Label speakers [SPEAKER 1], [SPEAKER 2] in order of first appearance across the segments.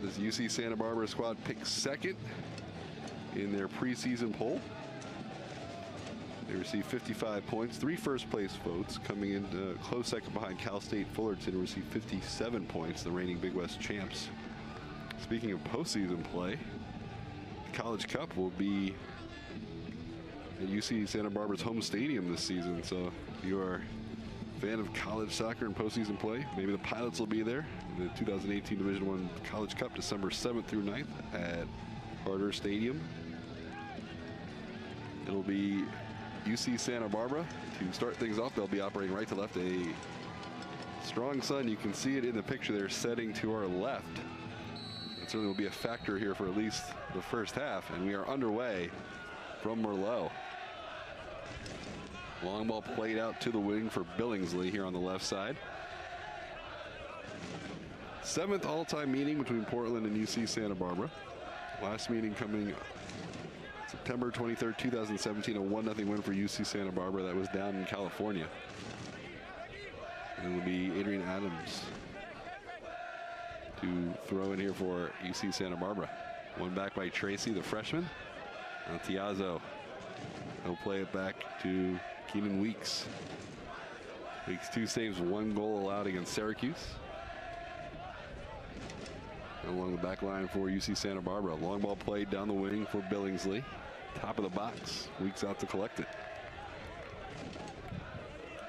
[SPEAKER 1] This UC Santa Barbara squad picked second in their preseason poll. They received 55 points, 3 first-place votes, coming in close second behind Cal State Fullerton, who received 57 points, the reigning Big West champs. Speaking of postseason play, the College Cup will be at UC Santa Barbara's home stadium this season. So if you are a fan of college soccer and postseason play, maybe the Pilots will be there. The 2018 Division I College Cup, December 7th through 9th at Carter Stadium. It'll be UC Santa Barbara. To start things off, they'll be operating right to left. A strong sun, you can see it in the picture there, setting to our left. It certainly will be a factor here for at least the first half, and we are underway from Merlot. Long ball played out to the wing for Billingsley here on the left side. 7th all-time meeting between Portland and UC Santa Barbara. Last meeting coming September 23rd, 2017, a 1-0 win for UC Santa Barbara. That was down in California. And it'll be Adrian Adams to throw in here for UC Santa Barbara. One back by Tracy, the freshman. Now Tiazzo. He'll play it back to Keenan Weeks. Weeks 2 saves, 1 goal allowed against Syracuse. And along the back line for UC Santa Barbara. Long ball played down the wing for Billingsley. Top of the box. Weeks out to collect it.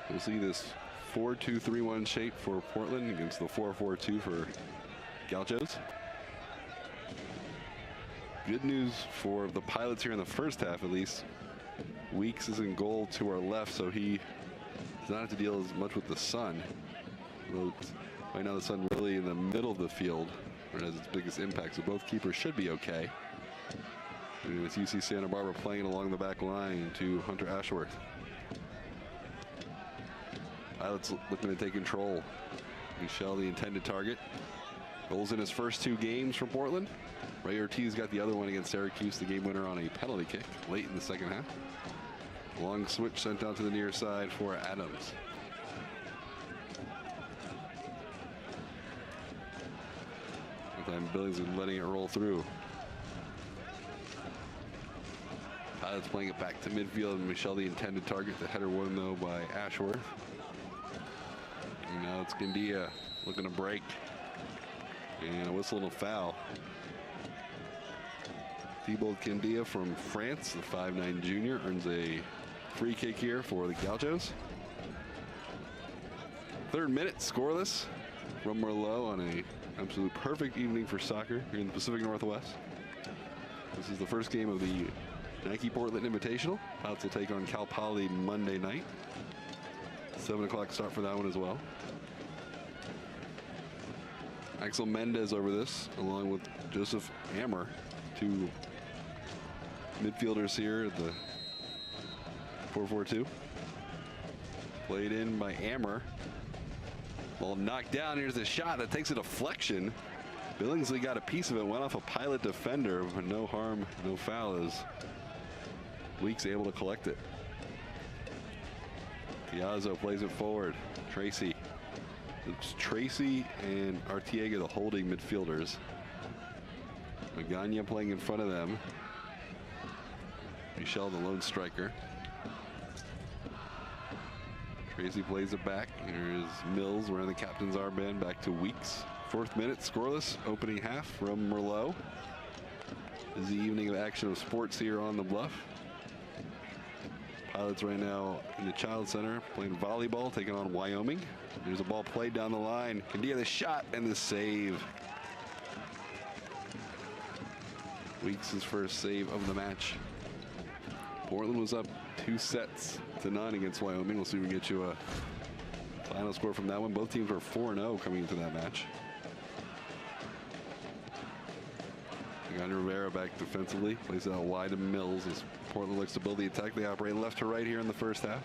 [SPEAKER 1] We'll see this 4-2-3-1 shape for Portland against the 4-4-2 for Gauchos. Good news for the Pilots here in the first half, at least. Weeks is in goal to our left, so he does not have to deal as much with the sun. Right now the sun really in the middle of the field, where it has its biggest impact, so both keepers should be okay. And it's UC Santa Barbara playing along the back line to Hunter Ashworth. Pilots looking to take control. Michelle, the intended target. Goals in his first 2 games for Portland. Ray Ortiz got the other one against Syracuse, the game winner on a penalty kick late in the second half. Long switch sent out to the near side for Adams. Time Billings is letting it roll through. Pilots playing it back to midfield, and Michelle the intended target. The header won though by Ashworth. And now it's Gandia looking to break. And a whistle and a foul. Thibault Gandia from France, the 5'9" junior, earns a free kick here for the Gauchos. 3rd minute, scoreless from Merlot on a absolute perfect evening for soccer here in the Pacific Northwest. This is the first game of the Nike Portland Invitational. Pilots will take on Cal Poly Monday night. 7 o'clock start for that one as well. Axel Mendez over this, along with Joseph Ammer, 2 midfielders here at the 4-4-2. Played in by Ammer. Ball knocked down. Here's a shot that takes a deflection. Billingsley got a piece of it, went off a Pilot defender, but no harm, no foul as Weeks able to collect it. Piazzo plays it forward. Tracy. It's Tracy and Artiega, the holding midfielders. Magana playing in front of them. Michelle, the lone striker. Tracy plays it back. Here's Mills wearing the captain's armband, back to Weeks. 4th minute, scoreless, opening half from Merlot. Busy evening of action of sports here on the Bluff. Pilots right now in the Child Center playing volleyball, taking on Wyoming. There's a ball played down the line. Candia the shot and the save. Weeks' first save of the match. Portland was up 2-0 against Wyoming. We'll see if we can get you a final score from that one. Both teams were 4-0 coming into that match. Magana Rivera back defensively, plays it out wide to Mills as Portland looks to build the attack. They operate left to right here in the first half.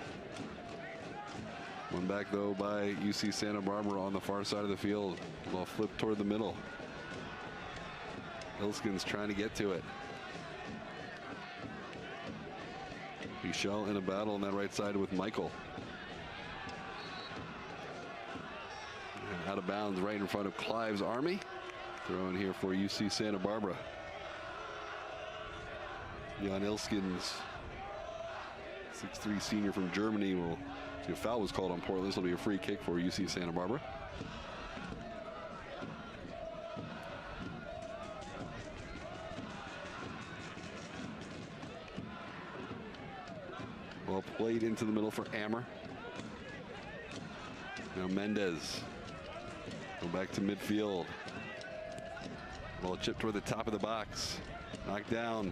[SPEAKER 1] One back though by UC Santa Barbara on the far side of the field. Ball flipped toward the middle. Ilskin's trying to get to it. Michelle in a battle on that right side with Michael. And out of bounds right in front of Clive's Army. Throwing here for UC Santa Barbara. Jan Ilskins, 6'3" senior from Germany, will see a foul was called on Portland. This will be a free kick for UC Santa Barbara. Well played into the middle for Ammer. Now Mendez. Go back to midfield. Ball chipped toward the top of the box. Knocked down.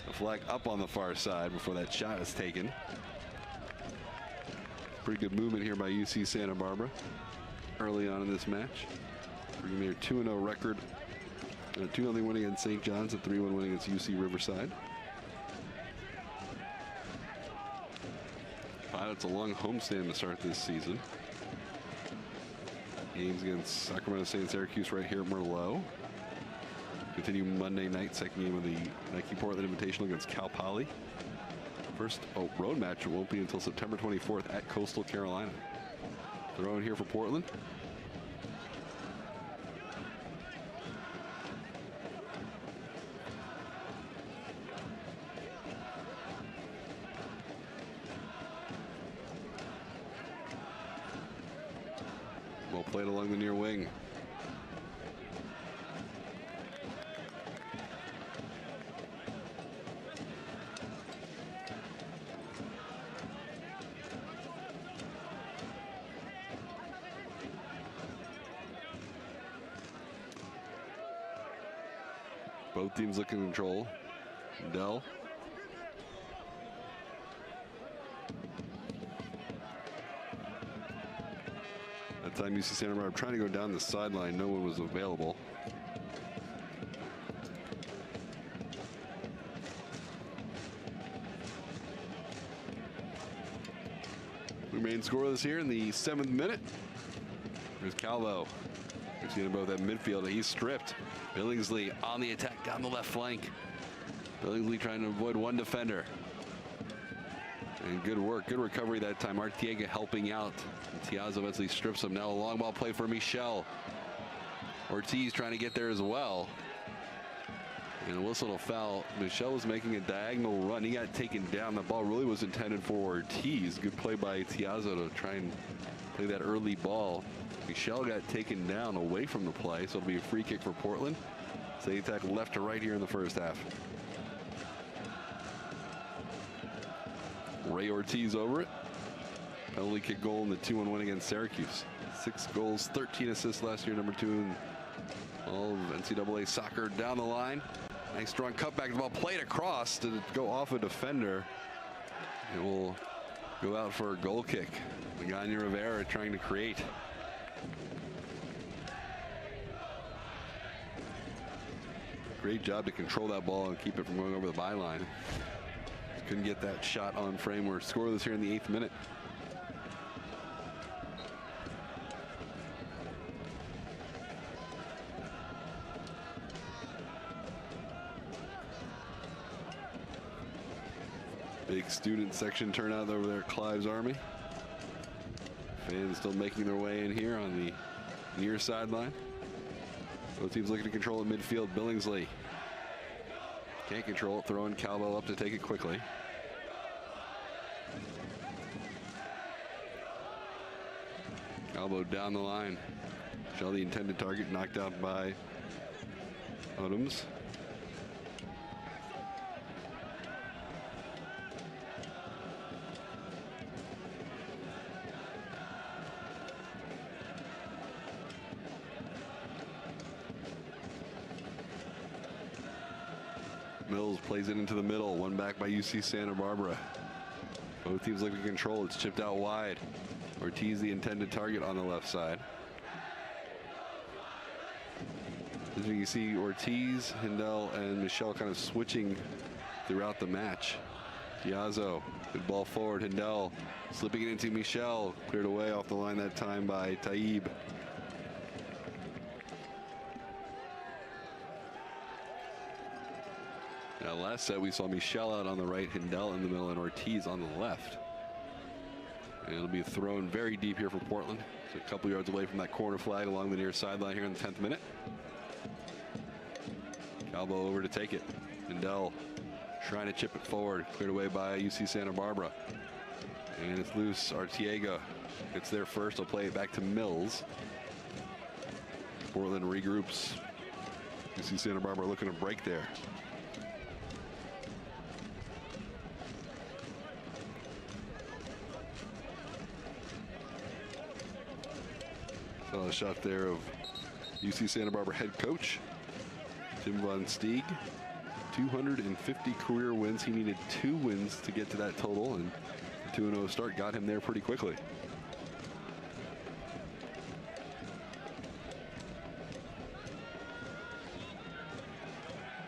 [SPEAKER 1] The flag up on the far side before that shot is taken. Pretty good movement here by UC Santa Barbara early on in this match. Bringing their 2-0 record. A 2-0 win against St. John's, a 3-1 win against UC Riverside. Pilots a long homestand to start this season. Games against Sacramento State and Syracuse right here at Merlot. Continue Monday night, second game of the Nike Portland Invitational against Cal Poly. First road match won't be until September 24th at Coastal Carolina. Throwing here for Portland. Well played along the near wing. Both teams looking to control. Dell. That time UC Santa Barbara trying to go down the sideline. No one was available. Remain scoreless here in the 7th minute. There's Calvo. We've seen him both at midfield. He's stripped. Billingsley on the attack down the left flank. Billingsley trying to avoid one defender. And good work, good recovery that time. Artiega helping out. Tiazo eventually strips him. Now a long ball play for Michel. Ortiz trying to get there as well. And a whistle to foul. Michel was making a diagonal run. He got taken down. The ball really was intended for Ortiz. Good play by Tiazo to try and play that early ball. Michel got taken down away from the play, so it'll be a free kick for Portland. So they attack left to right here in the first half. Ray Ortiz over it. Penalty kick goal in the 2-1 win against Syracuse. 6 goals, 13 assists last year, number 2 in all of NCAA soccer. Down the line. Nice strong cutback. The ball played across to go off a defender. It will go out for a goal kick. Magana Rivera trying to create. Great job to control that ball and keep it from going over the byline. Couldn't get that shot on frame. We're scoreless here in the 8th minute. Big student section turnout over there at Clive's Army. Fans still making their way in here on the near sideline. Both teams looking to control at midfield. Billingsley can't control it. Throwing Calvo up to take it quickly. Calvo down the line. Shell the intended target, knocked out by Odoms. Mills plays it into the middle. One back by UC Santa Barbara. Both teams looking to control. It's chipped out wide. Ortiz the intended target on the left side. As you can see, Ortiz, Hindell, and Michel kind of switching throughout the match. Tiazo, good ball forward. Hindell slipping it into Michel. Cleared away off the line that time by Taib. Now last set we saw Michel out on the right, Hindell in the middle, and Ortiz on the left. And it'll be thrown very deep here for Portland. It's a couple yards away from that corner flag along the near sideline here in the 10th minute. Calvo over to take it. Lindell trying to chip it forward. Cleared away by UC Santa Barbara. And it's loose. Arteaga gets there first. He'll play it back to Mills. Portland regroups. UC Santa Barbara looking to break there. Saw a shot there of UC Santa Barbara head coach Tim Von Stieg. 250 career wins. He needed 2 wins to get to that total, and the 2-0 start got him there pretty quickly.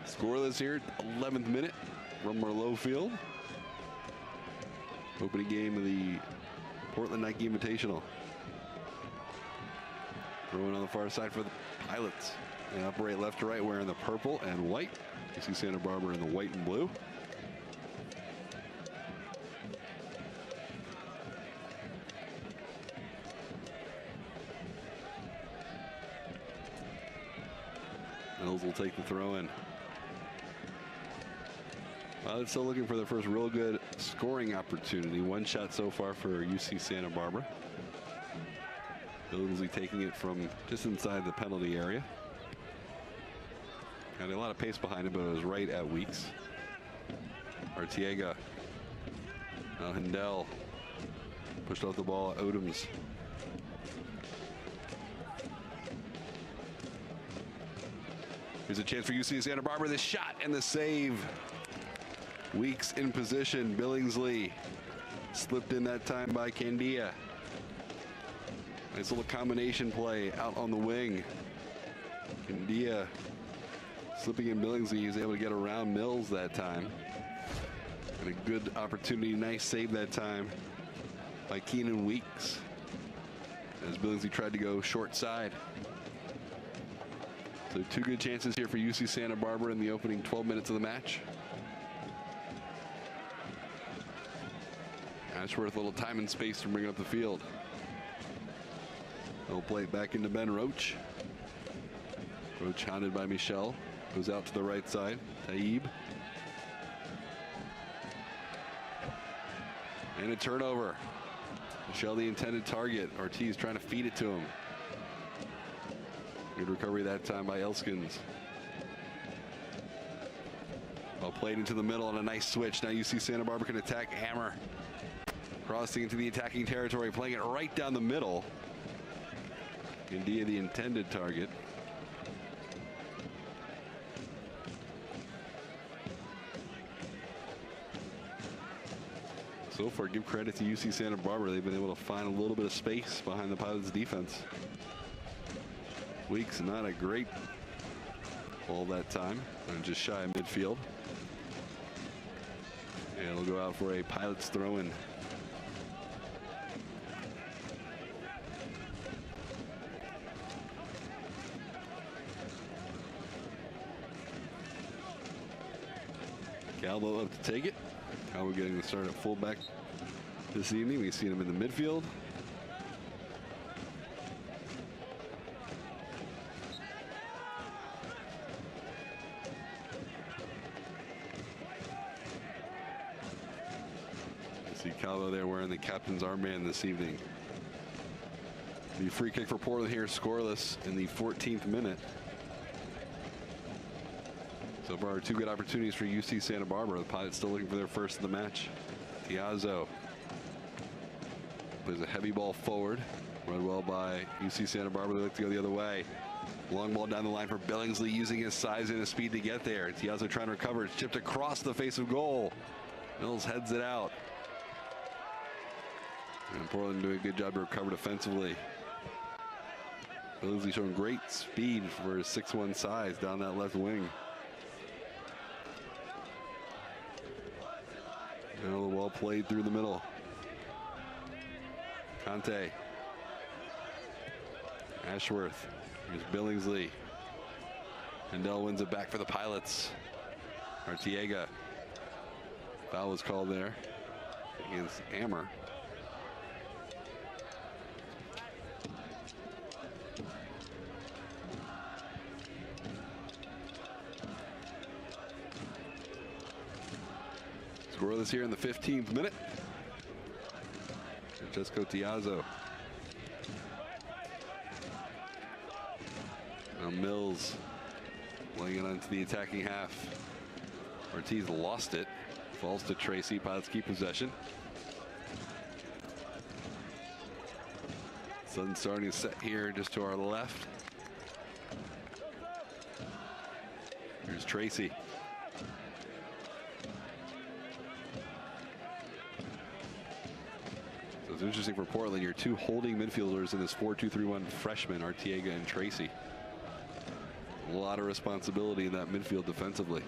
[SPEAKER 1] Scoreless here, 11th minute from Merlot Field. Opening game of the Portland Nike Invitational. Throwing on the far side for the Pilots. They operate left to right wearing the purple and white. You see Santa Barbara in the white and blue. Mills will take the throw in. Pilots still looking for their first real good scoring opportunity. 1 shot so far for UC Santa Barbara. Billingsley taking it from just inside the penalty area. Had a lot of pace behind it, but it was right at Weeks. Arteaga. Now Hindell pushed off the ball. Odoms. Here's a chance for UC Santa Barbara. The shot and the save. Weeks in position. Billingsley slipped in that time by Candia. Nice little combination play out on the wing. Candia slipping in Billingsley. He's able to get around Mills that time. And a good opportunity. Nice save that time by Keenan Weeks as Billingsley tried to go short side. So 2 good chances here for UC Santa Barbara in the opening 12 minutes of the match. Ashworth a little time and space to bring up the field. They'll play it back into Ben Roach. Roach hounded by Michel. Goes out to the right side. Taib. And a turnover. Michel the intended target. Ortiz trying to feed it to him. Good recovery that time by Elskins. Well played into the middle and a nice switch. Now UC Santa Barbara can attack Hammer. Crossing into the attacking territory, playing it right down the middle. India the intended target. So far, give credit to UC Santa Barbara. They've been able to find a little bit of space behind the Pilots' defense. Weeks not a great ball that time, and just shy of midfield. And it'll go out for a Pilots throw-in. Calvo up to take it. Calvo getting the start at fullback this evening. We've seen him in the midfield. You see Calvo there wearing the captain's armband this evening. The free kick for Portland here, scoreless in the 14th minute. So far, 2 good opportunities for UC Santa Barbara. The Pilots still looking for their first of the match. Tiazzo plays a heavy ball forward. Run well by UC Santa Barbara. They look to go the other way. Long ball down the line for Billingsley, using his size and his speed to get there. Tiazzo trying to recover. It's chipped across the face of goal. Mills heads it out. And Portland doing a good job to recover defensively. Billingsley showing great speed for his 6'1" size down that left wing. Now the ball played through the middle. Conte. Ashworth. Here's Billingsley. Hindell wins it back for the Pilots. Arteaga. Foul was called there against Hammer. Scoreless here in the 15th minute. Francesco Tiazzo. Now Mills laying it onto the attacking half. Ortiz lost it. Falls to Tracy. Pilots keep possession. Sun starting to set here just to our left. Here's Tracy. So it's interesting for Portland. Your two holding midfielders in this 4-2-3-1 freshman, Artiega and Tracy. A lot of responsibility in that midfield defensively.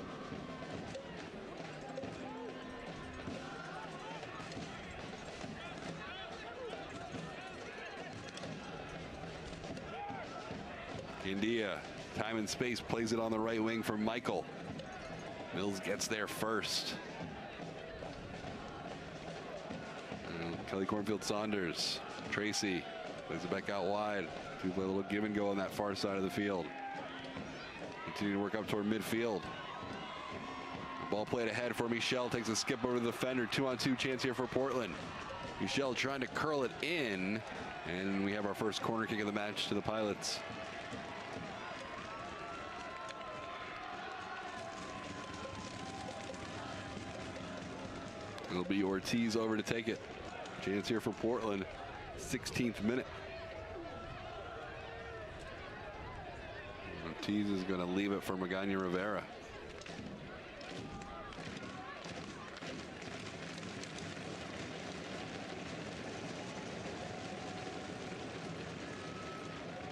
[SPEAKER 1] India, time and space, plays it on the right wing for Michael. Mills gets there first. And Kelly Cornfield Saunders. Tracy plays it back out wide. To play a little give and go on that far side of the field. Continue to work up toward midfield. Ball played ahead for Michel. Takes a skip over the defender. 2-on-2 chance here for Portland. Michel trying to curl it in. And we have our first corner kick of the match to the Pilots. It'll be Ortiz over to take it. Chance here for Portland. 16th minute. Ortiz is going to leave it for Magana Rivera.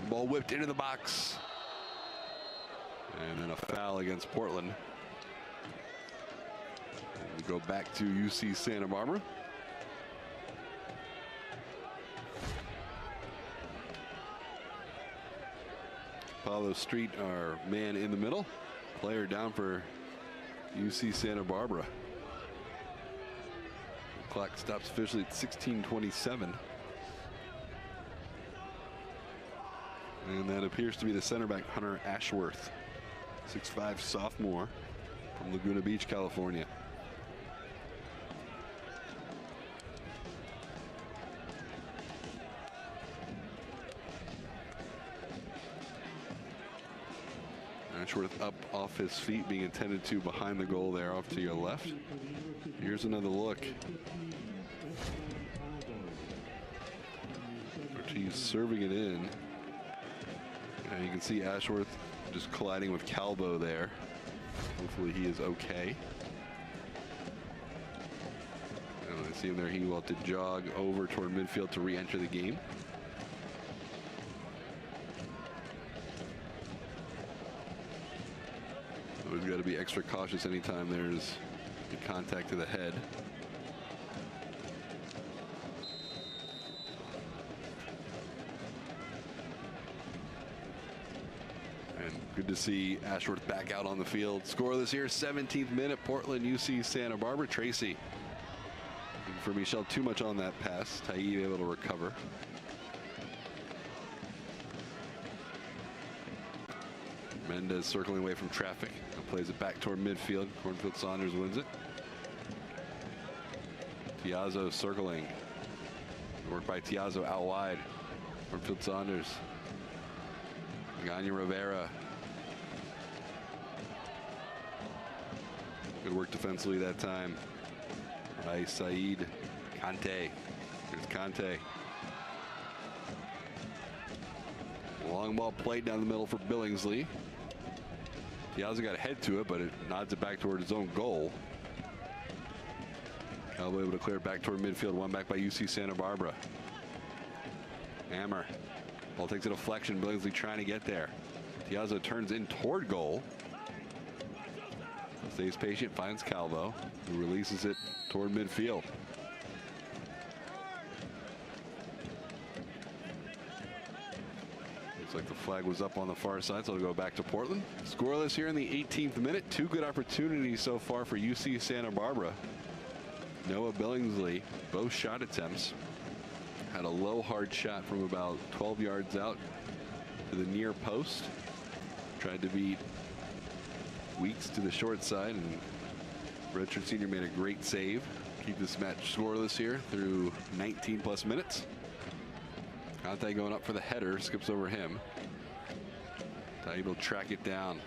[SPEAKER 1] Ball whipped into the box. And then a foul against Portland. We go back to UC Santa Barbara. Paulo Street, our man in the middle. Player down for UC Santa Barbara. The clock stops officially at 16:27. And that appears to be the center back, Hunter Ashworth. 6'5" sophomore from Laguna Beach, California. Ashworth up off his feet, being intended to behind the goal there, off to your left. Here's another look. Ortiz serving it in. And you can see Ashworth just colliding with Calvo there. Hopefully he is okay. And I see him there. He will have to jog over toward midfield to re-enter the game. We've got to be extra cautious anytime there's a contact to the head. And good to see Ashworth back out on the field. Scoreless here, 17th minute, Portland, UC Santa Barbara. Tracy. For Michel, too much on that pass. Taib able to recover. Mendez circling away from traffic and plays it back toward midfield. Cornfield Saunders wins it. Tiazzo circling. Work by Tiazzo out wide. Cornfield Saunders. Magana Rivera. Good work defensively that time by Said. Conte. Here's Conte. Long ball played down the middle for Billingsley. Tiazzo got ahead to it, but it nods it back toward his own goal. Calvo able to clear it back toward midfield. One back by UC Santa Barbara. Hammer. Ball takes a deflection. Billingsley trying to get there. Tiazzo turns in toward goal. Stays patient, finds Calvo, who releases it toward midfield. Looks like the flag was up on the far side, so it'll go back to Portland. Scoreless here in the 18th minute. Two good opportunities so far for UC Santa Barbara. Noah Billingsley, both shot attempts. Had a low hard shot from about 12 yards out to the near post. Tried to beat Weeks to the short side and Redshirt senior made a great save. Keep this match scoreless here through 19+ minutes. Conte going up for the header, skips over him. Taib will track it down.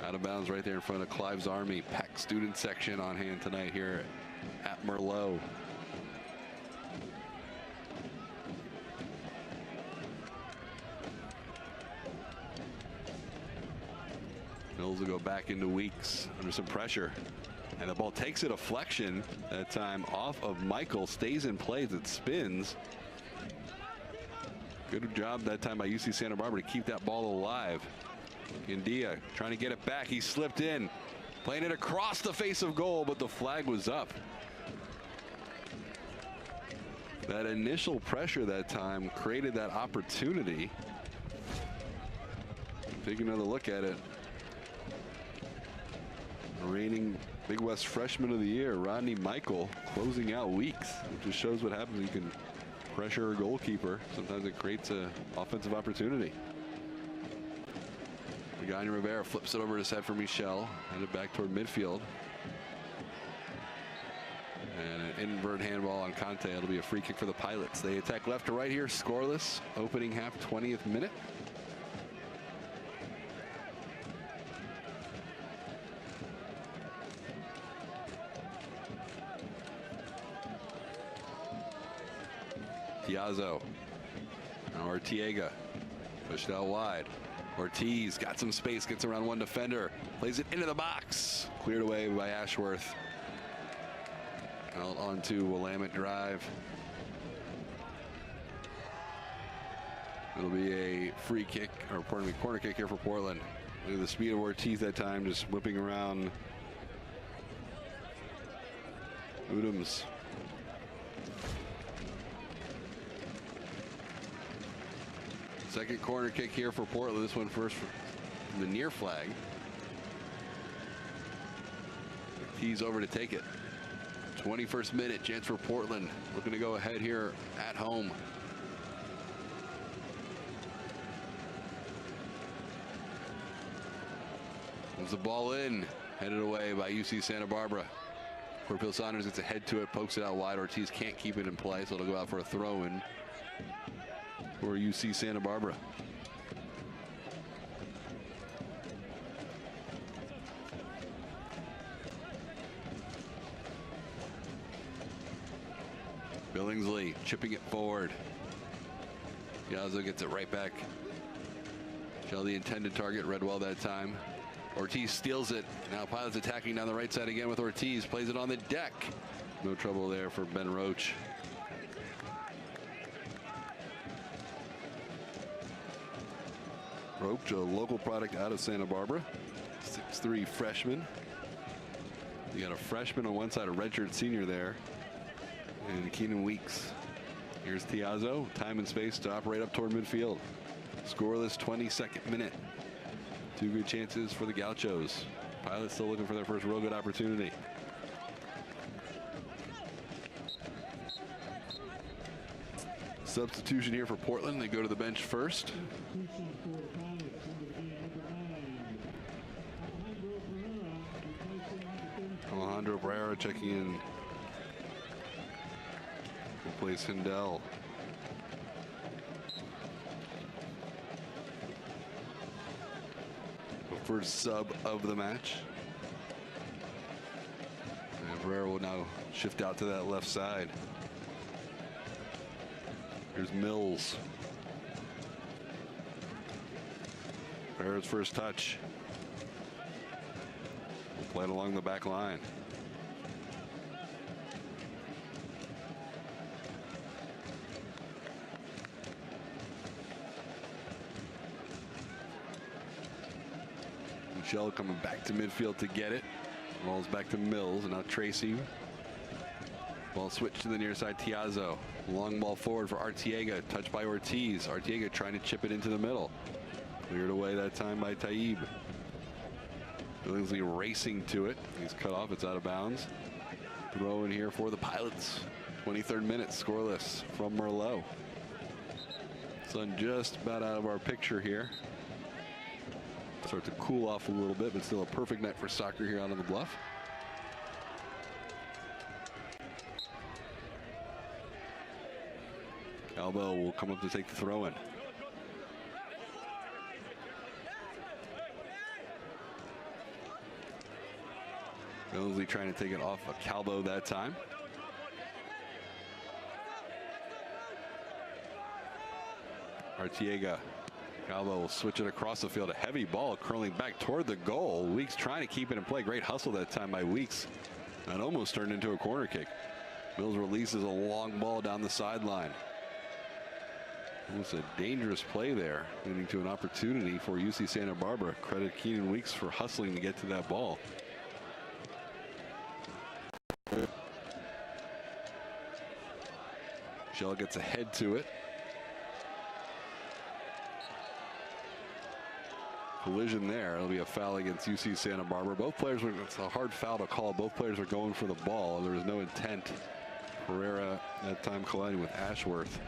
[SPEAKER 1] Out of bounds right there in front of Clive's Army. Packed student section on hand tonight here at Merlot. Mills will go back into Weeks under some pressure. And the ball takes a deflection that time off of Michael. Stays in play as it spins. Good job that time by UC Santa Barbara to keep that ball alive. India trying to get it back. He slipped in. Playing it across the face of goal, but the flag was up. That initial pressure that time created that opportunity. Take another look at it. Reigning Big West Freshman of the Year, Rodney Michael, closing out Weeks. It just shows what happens when you can pressure a goalkeeper. Sometimes it creates an offensive opportunity. Magana Rivera flips it over his head for Michel. Headed back toward midfield. And an invert handball on Conte. It'll be a free kick for the Pilots. They attack left to right here, scoreless. Opening half, 20th minute. Piazzo. Now Artiega pushed out wide. Ortiz got some space, gets around one defender, plays it into the box. Cleared away by Ashworth. Out onto Willamette Drive. It'll be a free kick, or pardon me, corner kick here for Portland. Look at the speed of Ortiz that time, just whipping around Udams. Second corner kick here for Portland. This one first from the near flag. He's over to take it. 21st minute, chance for Portland. Looking to go ahead here at home. Moves the ball in, headed away by UC Santa Barbara. Corpil Saunders gets a head to it, pokes it out wide. Ortiz can't keep it in play, so it'll go out for a throw-in for UC Santa Barbara. Billingsley chipping it forward. Piazza gets it right back. Shell the intended target, read well that time. Ortiz steals it. Now Pilots attacking down the right side again with Ortiz. Plays it on the deck. No trouble there for Ben Roach. Roach, a local product out of Santa Barbara. 6'3" freshman. You got a freshman on one side, a redshirt senior there. And Keenan Weeks. Here's Tiazzo. Time and space to operate up toward midfield. Scoreless 22nd minute. Two good chances for the Gauchos. Pilots still looking for their first real good opportunity. Substitution here for Portland. They go to the bench first. Alejandro Pereira checking in. Replace Hindell. The first sub of the match. And Pereira will now shift out to that left side. Here's Mills. Pereira's first touch. Played along the back line. Michel coming back to midfield to get it. Ball's back to Mills, and now Tracy. Ball switched to the near side, Tiazzo. Long ball forward for Artiega, touched by Ortiz. Artiega trying to chip it into the middle. Cleared away that time by Taib. Billingsley racing to it. He's cut off, it's out of bounds. Throw in here for the Pilots. 23rd minute, scoreless from Merlot. Sun just about out of our picture here. Start to cool off a little bit, but still a perfect night for soccer here out on the bluff. Calvo will come up to take the throw in. Billingsley trying to take it off of Calvo that time. Arteaga. Calvo will switch it across the field. A heavy ball curling back toward the goal. Weeks trying to keep it in play. Great hustle that time by Weeks. That almost turned into a corner kick. Mills releases a long ball down the sideline. It was a dangerous play there, leading to an opportunity for UC Santa Barbara. Credit Keenan Weeks for hustling to get to that ball. Shell gets ahead to it. Collision there. It'll be a foul against UC Santa Barbara. Both players were, it's a hard foul to call. Both players are going for the ball. There was no intent. Pereira that time colliding with Ashworth.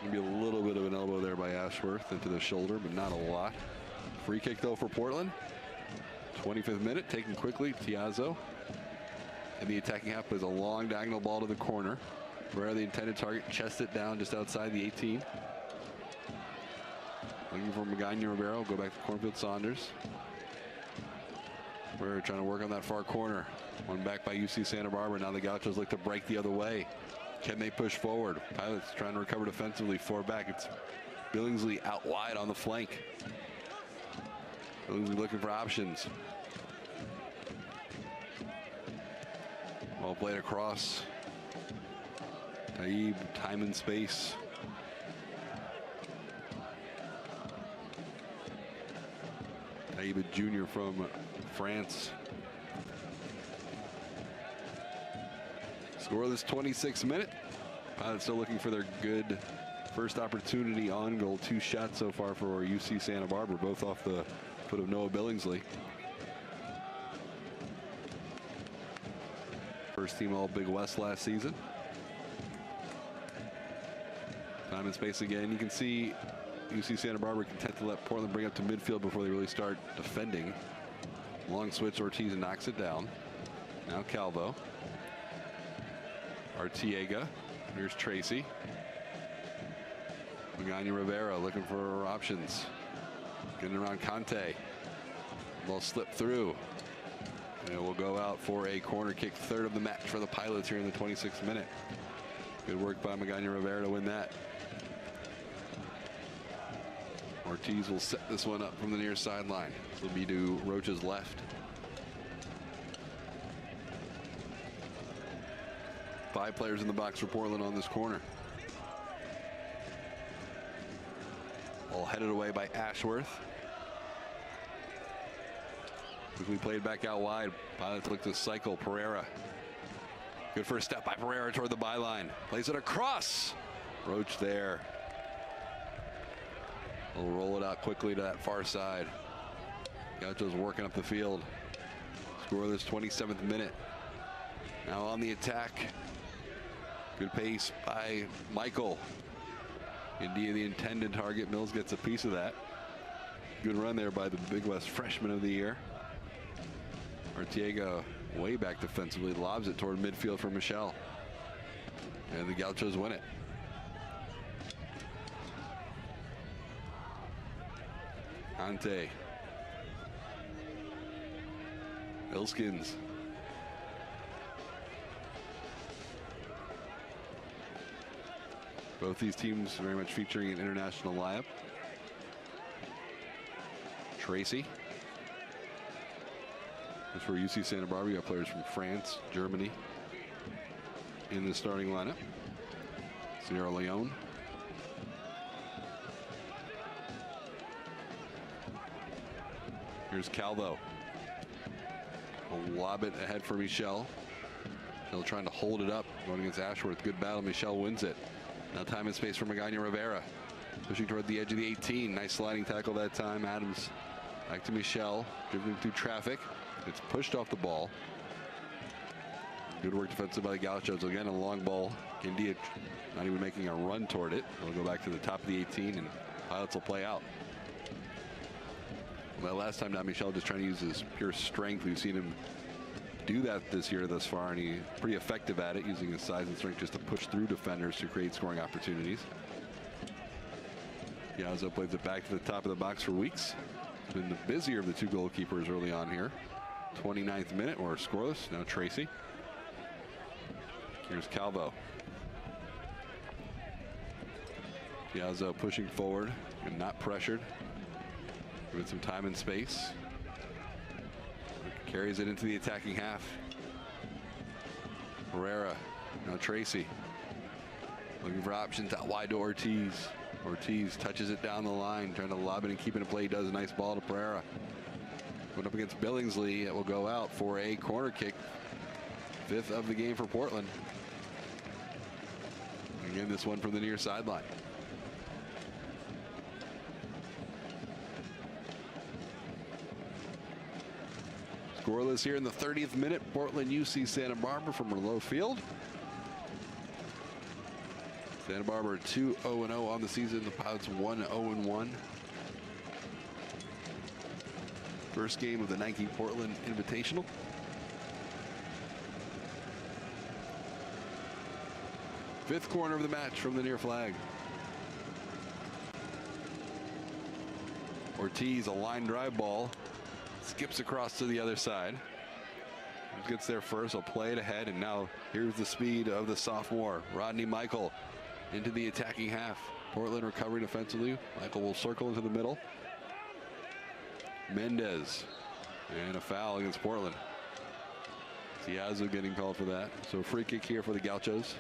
[SPEAKER 1] Maybe a little bit of an elbow there by Ashworth into the shoulder, but not a lot. Free kick though for Portland. 25th minute, taken quickly. Tiazzo in the attacking half plays a long diagonal ball to the corner. Pereira, the intended target, chests it down just outside the 18. Looking for Magana Rivera. Go back to Cornfield Saunders. We're trying to work on that far corner. One back by UC Santa Barbara. Now the Gauchos look to break the other way. Can they push forward? Pilots trying to recover defensively. 4 back. It's Billingsley out wide on the flank. Billingsley looking for options. Ball played across. Taib, time and space. Taib, a junior from France. Scoreless 26th minute. Pilots still looking for their good first opportunity on goal. 2 shots so far for UC Santa Barbara, both off the foot of Noah Billingsley. First team All Big West last season. Time and space again. You can see UC Santa Barbara content to let Portland bring up to midfield before they really start defending. Long switch, Ortiz knocks it down. Now Calvo. Arteaga. Here's Tracy. Magana Rivera looking for options. Getting around Conte. Ball slipped through. And it will go out for a corner kick, 3rd of the match for the Pilots here in the 26th minute. Good work by Magana Rivera to win that. Ortiz will set this one up from the near sideline. This will be to Roach's left. 5 players in the box for Portland on this corner. Ball headed away by Ashworth. Quickly played back out wide. Pilots look to cycle. Pereira. Good first step by Pereira toward the byline. Plays it across. Roach there. We'll roll it out quickly to that far side. Gauchos working up the field. Scoreless 27th minute. Now on the attack. Good pace by Michael. Indeed, the intended target. Mills gets a piece of that. Good run there by the Big West freshman of the year. Arteaga way back defensively, lobs it toward midfield for Michelle. And the Gauchos win it. Ante. Ilskins. Both these teams very much featuring an international lineup. Tracy. As for UC Santa Barbara, you got players from France, Germany in the starting lineup. Sierra Leone. Here's Calvo. Will lob it ahead for Michelle. Michelle trying to hold it up, going against Ashworth. Good battle. Michelle wins it. Now time and space for Magana Rivera. Pushing toward the edge of the 18. Nice sliding tackle that time. Adams back to Michelle. Dribbling through traffic. It's pushed off the ball. Good work defensive by the Gauchos. Again, a long ball. India not even making a run toward it. It'll go back to the top of the 18 and Pilots will play out. Well, last time down, Michelle just trying to use his pure strength. We've seen him do that this year thus far, and he's pretty effective at it, using his size and strength just to push through defenders to create scoring opportunities. Piazza plays it back to the top of the box for Weeks. Been the busier of the two goalkeepers early on here. 29th minute, or scoreless. Now Tracy. Here's Calvo. Piazza pushing forward and not pressured. Giving some time and space. Carries it into the attacking half. Herrera. Now Tracy. Looking for options out wide to Ortiz. Ortiz touches it down the line, trying to lob it and keep it in play. He does a nice ball to Pereira. Going up against Billingsley. It will go out for a corner kick. 5th of the game for Portland. Again, this one from the near sideline. Scoreless here in the 30th minute. Portland UC Santa Barbara from Merlot Field. Santa Barbara 2-0-0 on the season. The Pilots 1-0-1. First game of the Nike Portland Invitational. Fifth corner of the match from the near flag. Ortiz, a line drive ball. Skips across to the other side. Gets there first. He'll play it ahead. And now here's the speed of the sophomore, Rodney Michael, into the attacking half. Portland recovering defensively. Michael will circle into the middle. Mendez. And a foul against Portland. Piazza getting called for that. So free kick here for the Gauchos.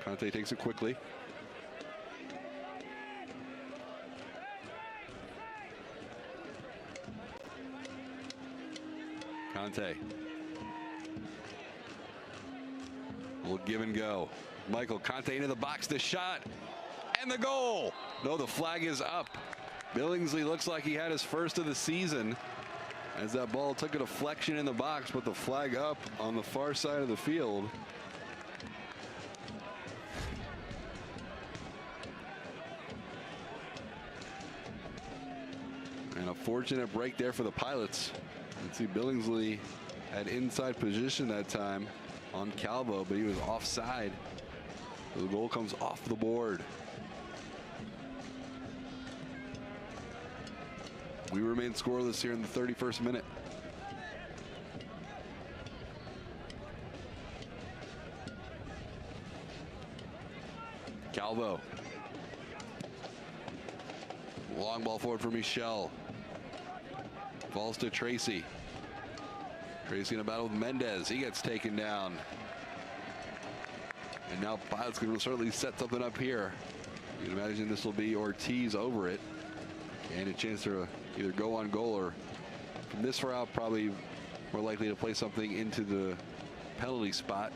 [SPEAKER 1] Conte takes it quickly. Conte. Will give and go. Michael Conte into the box, the shot, and the goal. No, the flag is up. Billingsley looks like he had his first of the season as that ball took a deflection in the box, but the flag up on the far side of the field. And a fortunate break there for the Pilots. You can see Billingsley had inside position that time on Calvo, but he was offside. The goal comes off the board. We remain scoreless here in the 31st minute. Calvo. Long ball forward for Michel. Falls to Tracy. Tracy in a battle with Mendez. He gets taken down. And now Pilots can certainly set something up here. You can imagine this will be Ortiz over it. And a chance to either go on goal, or from this far out, probably more likely to play something into the penalty spot.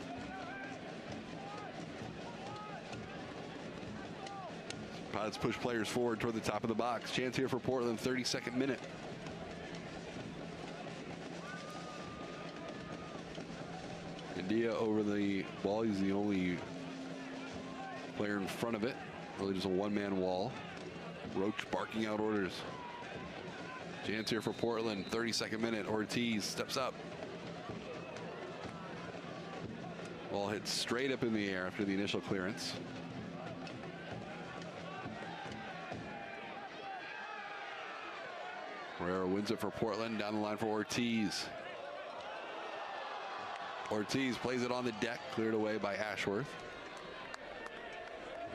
[SPEAKER 1] Pilots push players forward toward the top of the box. Chance here for Portland, 32nd minute. India over the ball. He's the only player in front of it. Really just a one-man wall. Roach barking out orders. Chance here for Portland, 32nd minute. Ortiz steps up. Ball hits straight up in the air after the initial clearance. Herrera wins it for Portland. Down the line for Ortiz. Ortiz plays it on the deck, cleared away by Ashworth.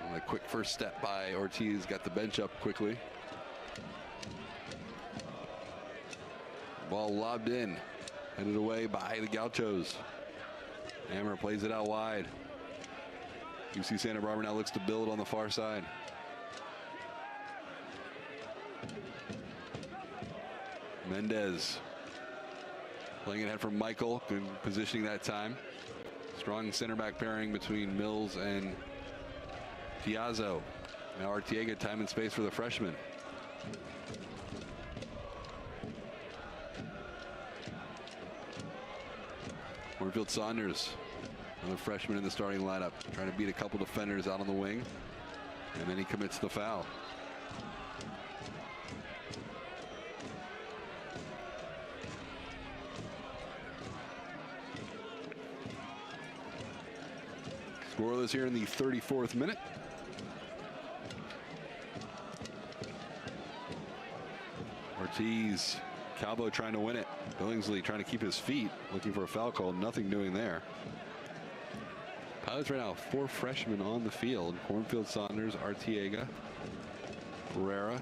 [SPEAKER 1] And a quick first step by Ortiz, got the bench up quickly. Ball lobbed in, headed away by the Gauchos. Hammer plays it out wide. UC Santa Barbara now looks to build on the far side. Mendez playing it ahead from Michael, good positioning that time. Strong center back pairing between Mills and Piazza. Now Arteaga, time and space for the freshman. Hornfield Saunders, another freshman in the starting lineup, trying to beat a couple defenders out on the wing, and then he commits the foul. Scoreless here in the 34th minute. Ortiz, Calvo trying to win it. Billingsley trying to keep his feet, looking for a foul call. Nothing doing there. Pilots right now, 4 freshmen on the field. Cornfield, Saunders, Arteaga, Pereira,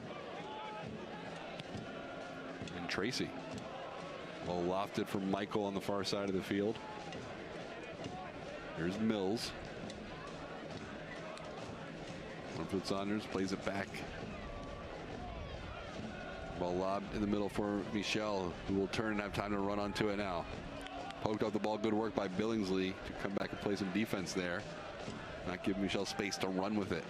[SPEAKER 1] and Tracy. Well lofted from Michael on the far side of the field. Here's Mills. Cornfield, Saunders plays it back. Ball lobbed in the middle for Michel, who will turn and have time to run onto it now. Poked up the ball, good work by Billingsley to come back and play some defense there. Not give Michel space to run with it.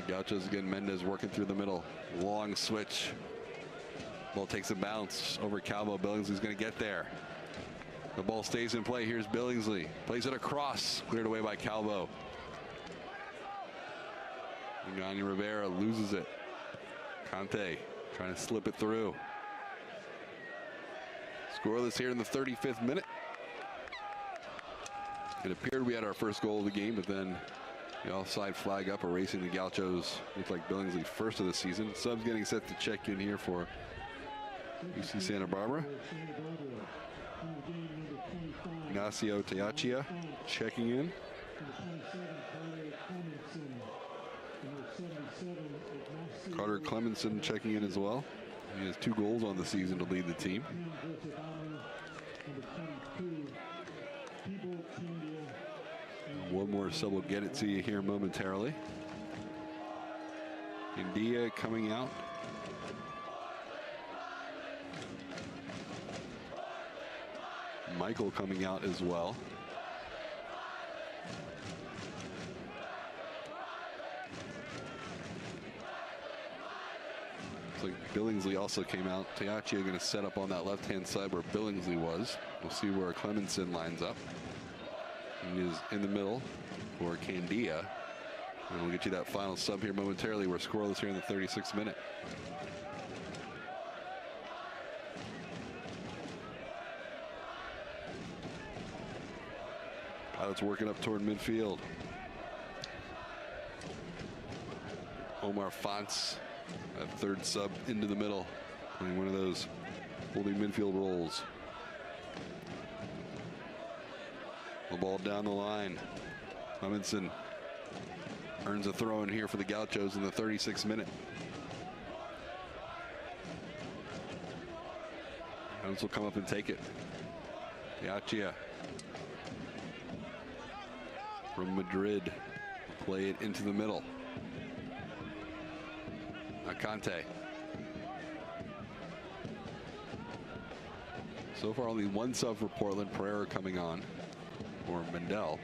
[SPEAKER 1] Gauchos again, Mendez working through the middle. Long switch. Ball takes a bounce over Calvo. Billingsley's going to get there. The ball stays in play. Here's Billingsley. Plays it across. Cleared away by Calvo. Yanni Rivera loses it. Conte trying to slip it through. Scoreless here in the 35th minute. It appeared we had our first goal of the game, but then the offside flag up, erasing the Gauchos. Looked like Billingsley first of the season. Subs getting set to check in here for UC Santa Barbara. Ignacio Teachia checking in. Carter Clemenson checking in as well. He has 2 goals on the season to lead the team. One more sub will get it to you here momentarily. India coming out. Michael coming out as well. Looks like Billingsley also came out. Teachia going to set up on that left-hand side where Billingsley was. We'll see where Clemenson lines up. He is in the middle for Candia. And we'll get you that final sub here momentarily. We're scoreless here in the 36th minute. Pilots working up toward midfield. Omar Fonts, that 3rd sub into the middle, playing one of those holding midfield roles. The ball down the line. Clemenson earns a throw in here for the Gauchos in the 36th minute. Jones will come up and take it. Teachia from Madrid play it into the middle. Conte. So far only 1 sub for Portland. Pereira coming on for Mendel.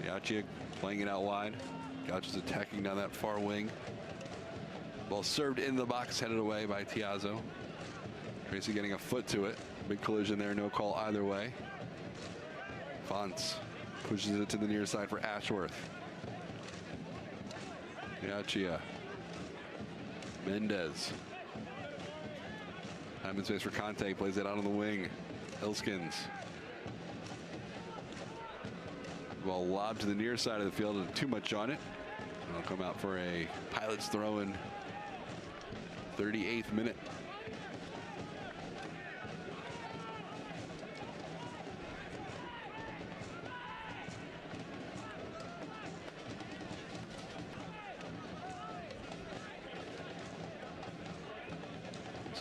[SPEAKER 1] Teachia playing it out wide. Gauchos attacking down that far wing. Ball served in the box, headed away by Tiazo. Tracy getting a foot to it. Big collision there, no call either way. Fonts pushes it to the near side for Ashworth. Teachia. Mendez. Time and space for Conte. Plays it out on the wing. Elskins. Ball lobbed to the near side of the field and too much on it. It'll come out for a Pilots throw in 38th minute.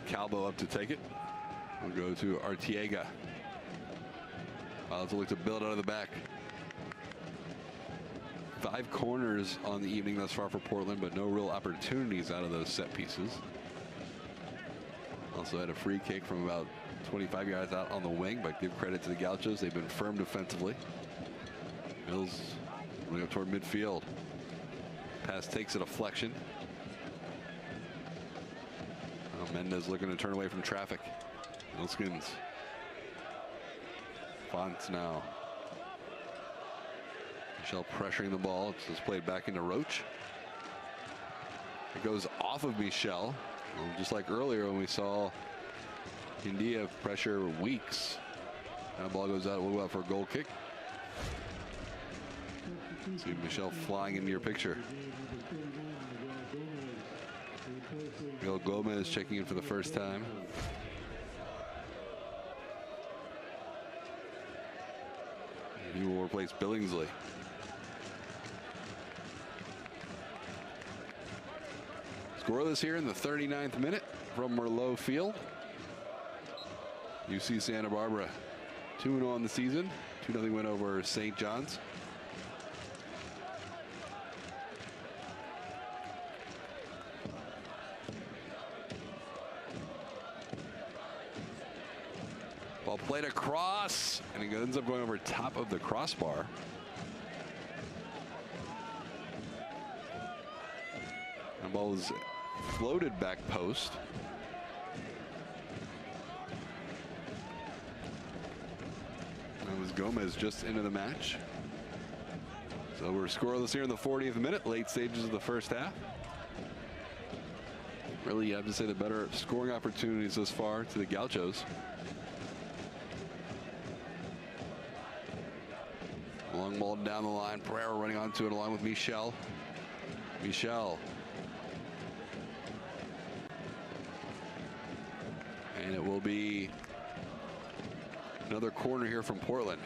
[SPEAKER 1] Calvo up to take it. We'll go to Arteaga. Pilots will look to build out of the back. 5 corners on the evening thus far for Portland, but no real opportunities out of those set pieces. Also had a free kick from about 25 yards out on the wing, but give credit to the Gauchos. They've been firm defensively. Mills going up toward midfield. Pass takes a deflection. Mendez looking to turn away from traffic. Elskins. Fonts now. Michel pressuring the ball. It's just played back into Roach. It goes off of Michel. Well, just like earlier when we saw India pressure Weeks. That ball goes out. We'll go out for a goal kick. See Michelle flying into your picture. Miguel Gomez checking in for the first time. He will replace Billingsley. Scoreless here in the 39th minute from Merlot Field. UC Santa Barbara 2-0 on the season. 2-0 win over St. John's. Ball played across, and it ends up going over top of the crossbar. The ball is floated back post. That was Gomez just into the match. So we're scoreless here in the 40th minute, late stages of the first half. Really, you have to say the better scoring opportunities thus far to the Gauchos. Long ball down the line. Pereira running onto it along with Michel. And it will be another corner here from Portland.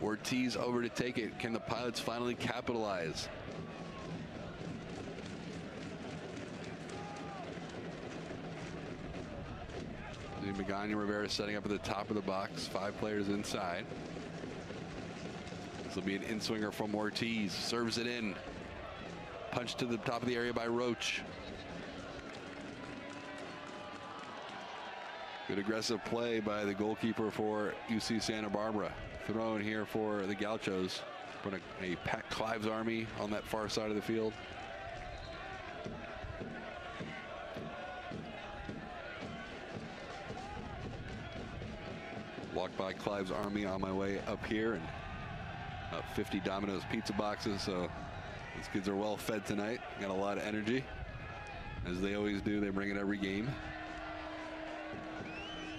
[SPEAKER 1] Ortiz over to take it. Can the Pilots finally capitalize? Magana Rivera setting up at the top of the box. 5 players inside. This will be an in-swinger from Ortiz. Serves it in. Punch to the top of the area by Roach. Good aggressive play by the goalkeeper for UC Santa Barbara. Throw in here for the Gauchos. Put a packed Clive's Army on that far side of the field. Walked by Clive's Army on my way up here, and about 50 Domino's pizza boxes, so these kids are well fed tonight. Got a lot of energy, as they always do. They bring it every game.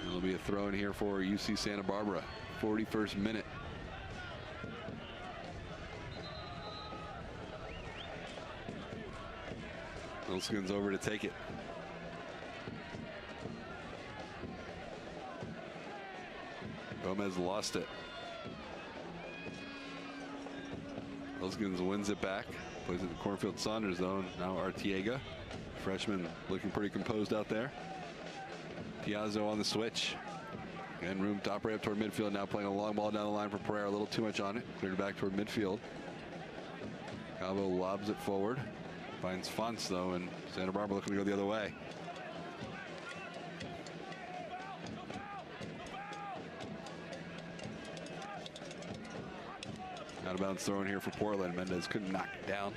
[SPEAKER 1] There'll be a throw in here for UC Santa Barbara. 41st minute. Wilson's over to take it. Gomez lost it. Wilskins wins it back. Plays in the Cornfield Saunders zone. Now Artiega. Freshman looking pretty composed out there. Piazzo on the switch. Again, room top right up toward midfield. Now playing a long ball down the line for Pereira. A little too much on it. Cleared it back toward midfield. Calvo lobs it forward. Finds Fonts though, and Santa Barbara looking to go the other way. Out of bounds throw in here for Portland. Mendez couldn't knock it down.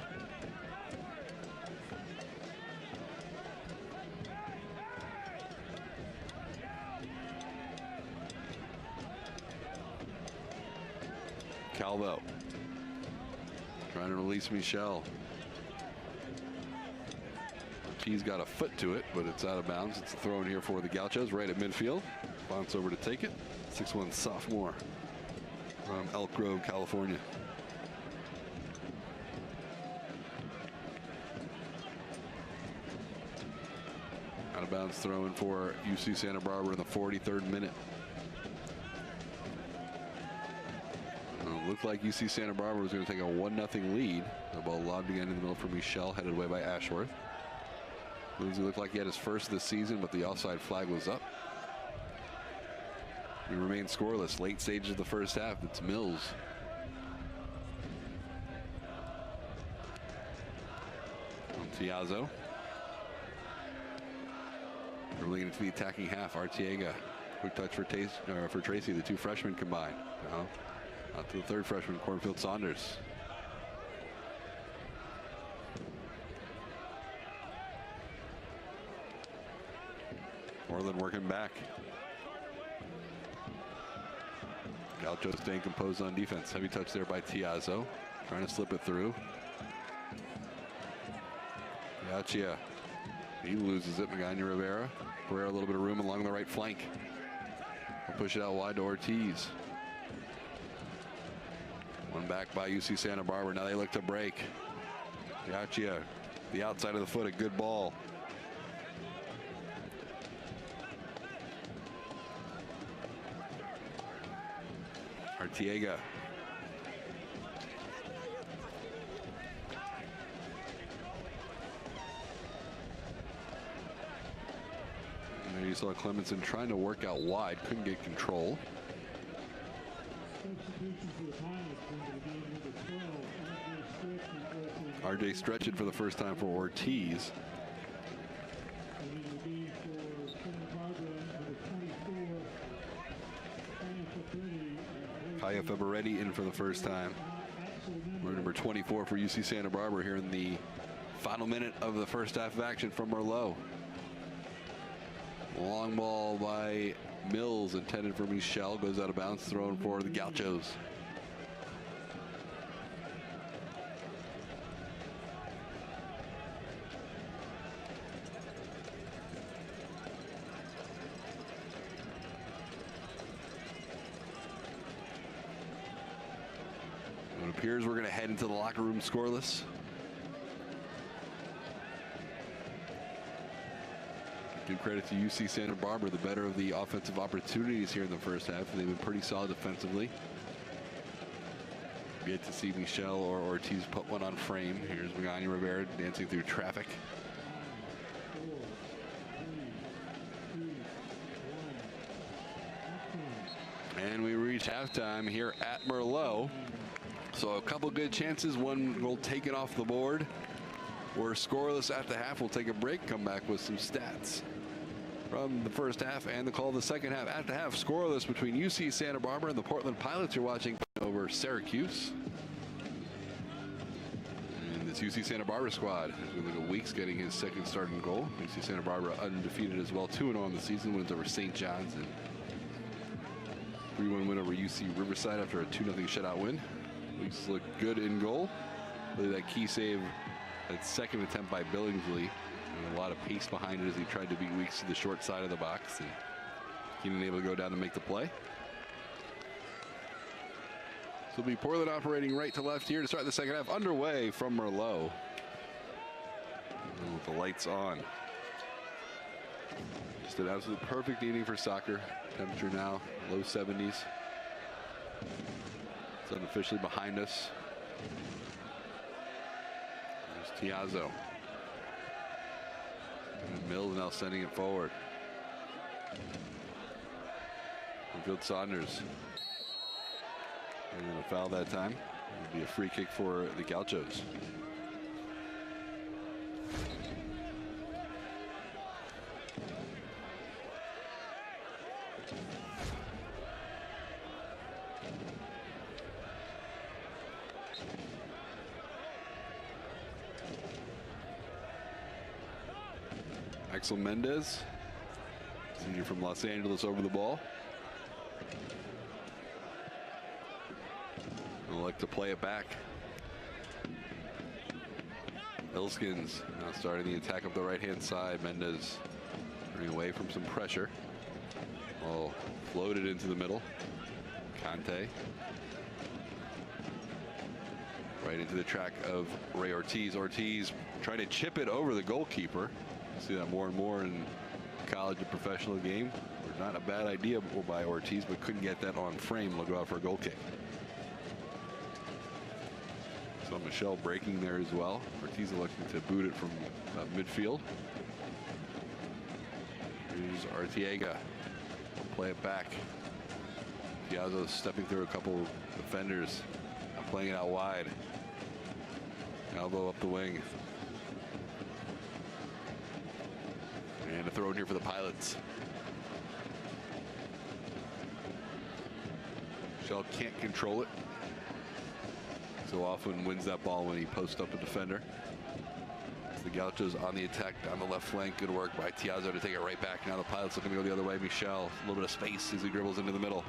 [SPEAKER 1] Calvo trying to release Michel. He's got a foot to it, but it's out of bounds. It's a throw in here for the Gauchos right at midfield. Fonts over to take it. 6'1" sophomore from Elk Grove, California. Out of bounds throw in for UC Santa Barbara in the 43rd minute. Looked like UC Santa Barbara was going to take a 1-0 lead. The ball lobbed again in the middle for Michel, headed away by Ashworth. Lindsay looked like he had his first of the season, but the offside flag was up. We remain scoreless. Late stages of the first half. It's Mills. Tiazzo. Dribbling into the attacking half. Artiega. Quick touch for Tracy. The two freshmen combined. Now out to the third freshman, Cornfield Saunders. Portland working back. Gaucho staying composed on defense. Heavy touch there by Tiazzo. Trying to slip it through. Gotcha. He loses it. Magana Rivera. Rivera a little bit of room along the right flank. We'll push it out wide to Ortiz. One back by UC Santa Barbara. Now they look to break. Gotcha. The outside of the foot, a good ball. Arteaga. And there you saw Clemenson trying to work out wide, couldn't get control. RJ stretching for the first time for Ortiz. Kaya Febretti in for the first time. We're number 24 for UC Santa Barbara here in the final minute of the first half of action from Merlot. Long ball by Mills intended for Michel, goes out of bounds, thrown for the Gauchos. It appears we're going to head into the locker room scoreless. Give credit to UC Santa Barbara, the better of the offensive opportunities here in the first half. They've been pretty solid defensively. Get to see Michel or Ortiz put one on frame. Here's Magana Rivera dancing through traffic. And we reach halftime here at Merlot. So a couple good chances, one goal taken off the board. We're scoreless at the half. We'll take a break, come back with some stats from the first half and the call of the second half. At the half, scoreless between UC Santa Barbara and the Portland Pilots. You're watching over Syracuse. And this UC Santa Barbara squad, as we look at Weeks getting his second starting goal. UC Santa Barbara undefeated as well, 2-0 on the season, wins over St. John's, and 3-1 win over UC Riverside after a 2-0 shutout win. Weeks looked good in goal. Really that key save, that second attempt by Billingsley. And a lot of pace behind it as he tried to beat Weeks to the short side of the box. And Keenan able to go down and make the play. So it'll be Portland operating right to left here to start the second half. Underway from Merlot. And with the lights on. Just an absolute perfect evening for soccer. Temperature now low 70s. It's unofficially behind us. There's Tiazzo. And Mills now sending it forward. Field Saunders. And then a foul that time. It'll be a free kick for the Gauchos. Axel Mendez, senior from Los Angeles, over the ball. They'll like to play it back. Ilskins now starting the attack up the right-hand side. Mendez turning away from some pressure. Ball floated into the middle. Conte. Right into the track of Ray Ortiz. Ortiz trying to chip it over the goalkeeper. See that more and more in college and professional game. Not a bad idea by Ortiz, but couldn't get that on frame. They'll go out for a goal kick. So Michel breaking there as well. Ortiz looking to boot it from midfield. Here's Arteaga. Play it back. Tiazzo stepping through a couple defenders. Playing it out wide. Elbow up the wing. And a throw in here for the Pilots. Michel can't control it. So often wins that ball when he posts up a defender. It's the Gauchos on the attack down the left flank. Good work by Tiazzo to take it right back. Now the Pilots looking to go the other way. Michel, a little bit of space as he dribbles into the middle.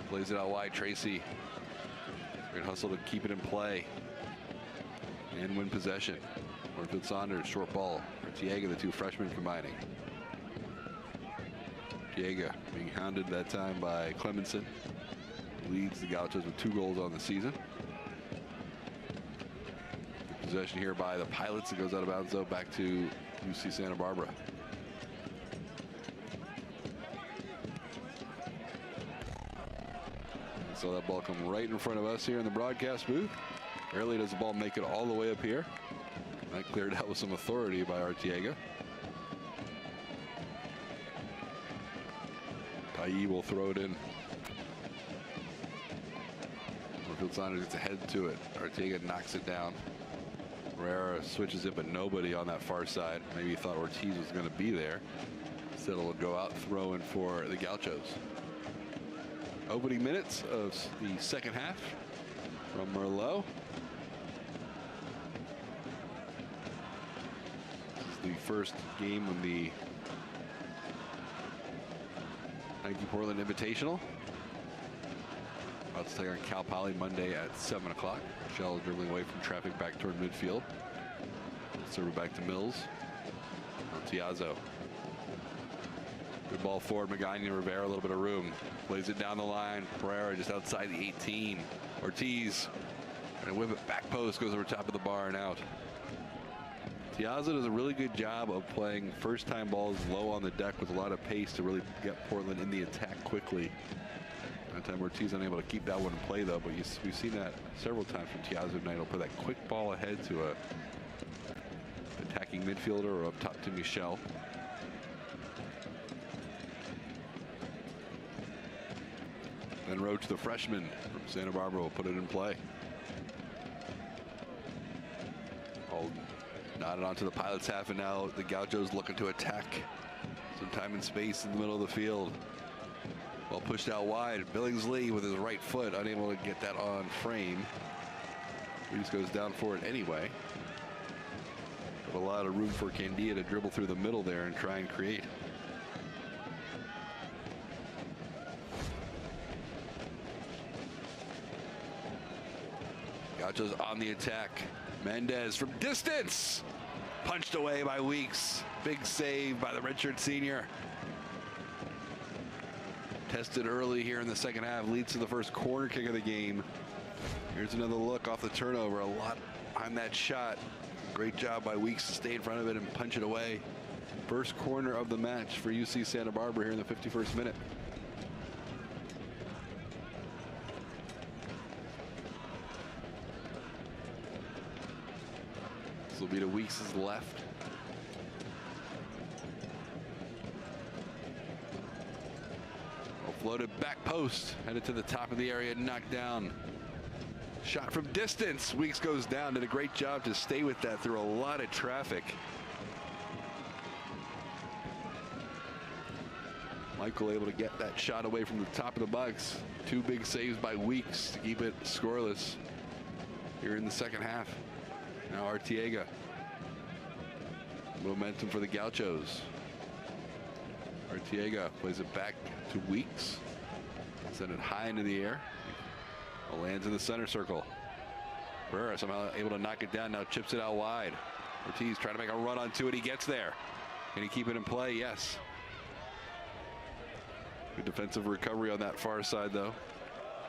[SPEAKER 1] Plays it out wide. Tracy. Great hustle to keep it in play and win possession. Warfield Saunders, short ball. Arteaga, the two freshmen combining. Arteaga being hounded that time by Clemenson. Leads the Gauchos with 2 goals on the season. Possession here by the Pilots. It goes out of bounds though, back to UC Santa Barbara. So that ball come right in front of us here in the broadcast booth. Rarely does the ball make it all the way up here. That cleared out with some authority by Arteaga. Tayi will throw it in. Warfield Saunders gets ahead to it. Arteaga knocks it down. Herrera switches it, but nobody on that far side. Maybe he thought Ortiz was going to be there. Instead, it'll go out throwing for the Gauchos. Opening minutes of the second half from Merlot. This is the first game of the Nike Portland Invitational. About to take on Cal Poly Monday at 7 o'clock. Shell dribbling away from traffic back toward midfield. Serve it back to Mills. Tiazzo. Good ball forward. Magana Rivera, a little bit of room. Plays it down the line. Pereira just outside the 18. Ortiz. And whip it back post. Goes over top of the bar and out. Tiazzo does a really good job of playing first time balls low on the deck with a lot of pace to really get Portland in the attack quickly. That time Ortiz unable to keep that one in play though, but we've seen that several times from Tiazzo tonight. He'll put that quick ball ahead to a attacking midfielder or up top to Michel. Then Roach, the freshman from Santa Barbara, will put it in play. All knotted onto the Pilots half, and now the Gauchos looking to attack. Some time and space in the middle of the field. Well pushed out wide. Billingsley with his right foot, unable to get that on frame. Reeves goes down for it anyway. But a lot of room for Candia to dribble through the middle there and try and create. Gauchos on the attack. Mendez from distance. Punched away by Weeks. Big save by the redshirt senior. Tested early here in the second half. Leads to the first corner kick of the game. Here's another look off the turnover. A lot behind that shot. Great job by Weeks to stay in front of it and punch it away. First corner of the match for UC Santa Barbara here in the 51st minute. This will be to Weeks' left. Floated back post, headed to the top of the area, knocked down. Shot from distance. Weeks goes down. Did a great job to stay with that through a lot of traffic. Michael able to get that shot away from the top of the box. 2 big saves by Weeks to keep it scoreless here in the second half. Now Arteaga. Momentum for the Gauchos. Arteaga plays it back to Weeks. Send it high into the air. It lands in the center circle. Herrera somehow able to knock it down. Now chips it out wide. Ortiz trying to make a run onto it. He gets there. Can he keep it in play? Yes. Good defensive recovery on that far side though.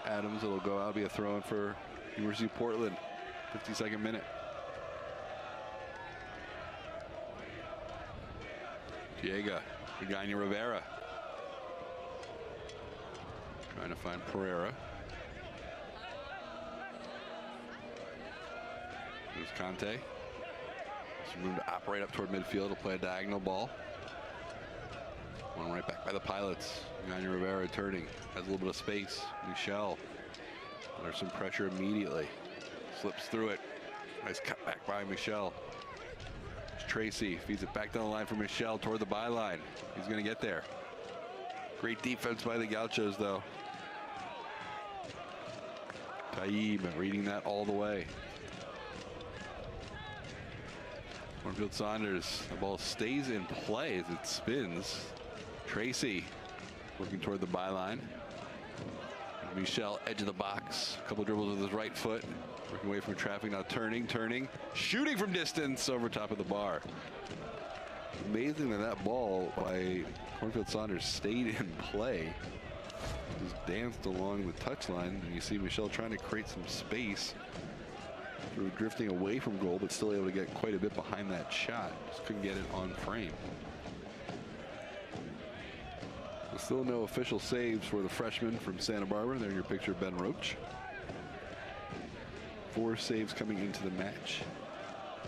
[SPEAKER 1] Adams, it'll go out, be a throw in for University of Portland. 52nd minute. Diego. Magana Rivera. Trying to find Pereira. There's Conte. Some room to operate up toward midfield to play a diagonal ball. One right back by the Pilots. Magana Rivera turning. Has a little bit of space. Michel. There's some pressure immediately. Slips through it. Nice cut back by Michel. Tracy feeds it back down the line for Michel toward the byline. He's going to get there. Great defense by the Gauchos, though. Taib reading that all the way. Warfield Saunders. The ball stays in play as it spins. Tracy working toward the byline. Michel, edge of the box. A couple dribbles with his right foot. Working away from traffic, now turning. Shooting from distance over top of the bar. Amazing that ball by Cornfield Saunders stayed in play. Just danced along the touchline, and you see Michel trying to create some space. Through drifting away from goal, but still able to get quite a bit behind that shot. Just couldn't get it on frame. Still no official saves for the freshman from Santa Barbara. There in your picture, Ben Roach. 4 saves coming into the match.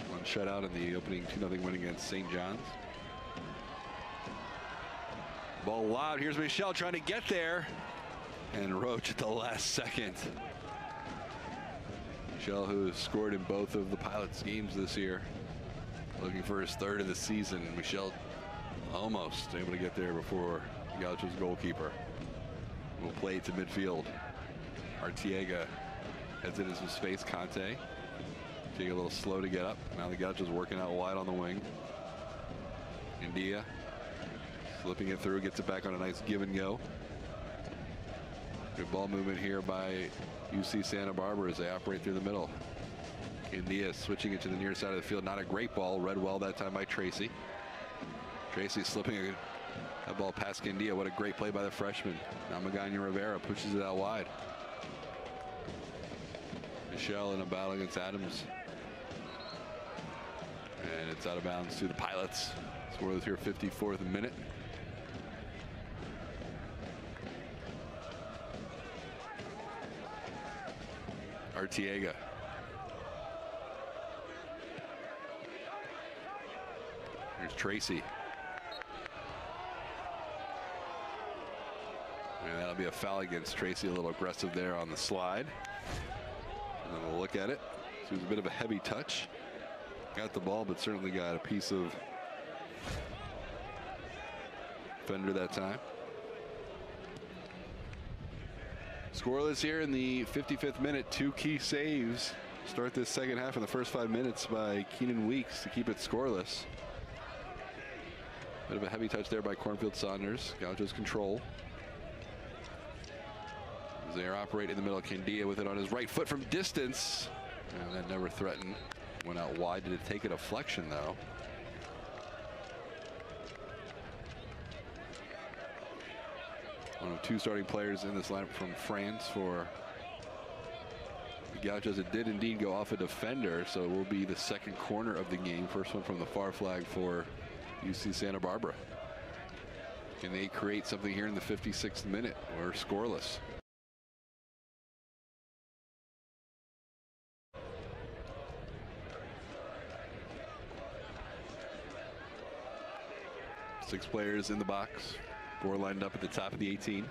[SPEAKER 1] 1 shutout in the opening 2-0 win against St. John's. Ball loud. Here's Michel trying to get there. And Roach at the last second. Michel, who has scored in both of the Pilots games this year, looking for his 3rd of the season. Michel almost able to get there before Gaucho's goalkeeper. Will play to midfield. Arteaga heads into some space. Conte taking a little slow to get up. Now the Gaucho's working out wide on the wing. India slipping it through, gets it back on a nice give and go. Good ball movement here by UC Santa Barbara as they operate through the middle. India switching it to the near side of the field. Not a great ball. Read well that time by Tracy. Tracy slipping that ball past India. What a great play by the freshman. Now Magana Rivera pushes it out wide. Michel in a battle against Adams. And it's out of bounds to the Pilots. Scoreless here, 54th minute. Arteaga. Here's Tracy. And that'll be a foul against Tracy. A little aggressive there on the slide. And then we'll look at it. So it was a bit of a heavy touch. Got the ball, but certainly got a piece of defender that time. Scoreless here in the 55th minute. 2 key saves start this second half in the first 5 minutes by Keenan Weeks to keep it scoreless. Bit of a heavy touch there by Cornfield Saunders. Gaucho's control. As they operate in the middle, Candia with it on his right foot from distance. And that never threatened. Went out wide. Did it take a deflection though? One of 2 starting players in this lineup from France for the Gauchos. It did indeed go off a defender, so it will be the second corner of the game. First one from the far flag for UC Santa Barbara. Can they create something here in the 56th minute? Or scoreless? Six players in the box. 4 lined up at the top of the 18.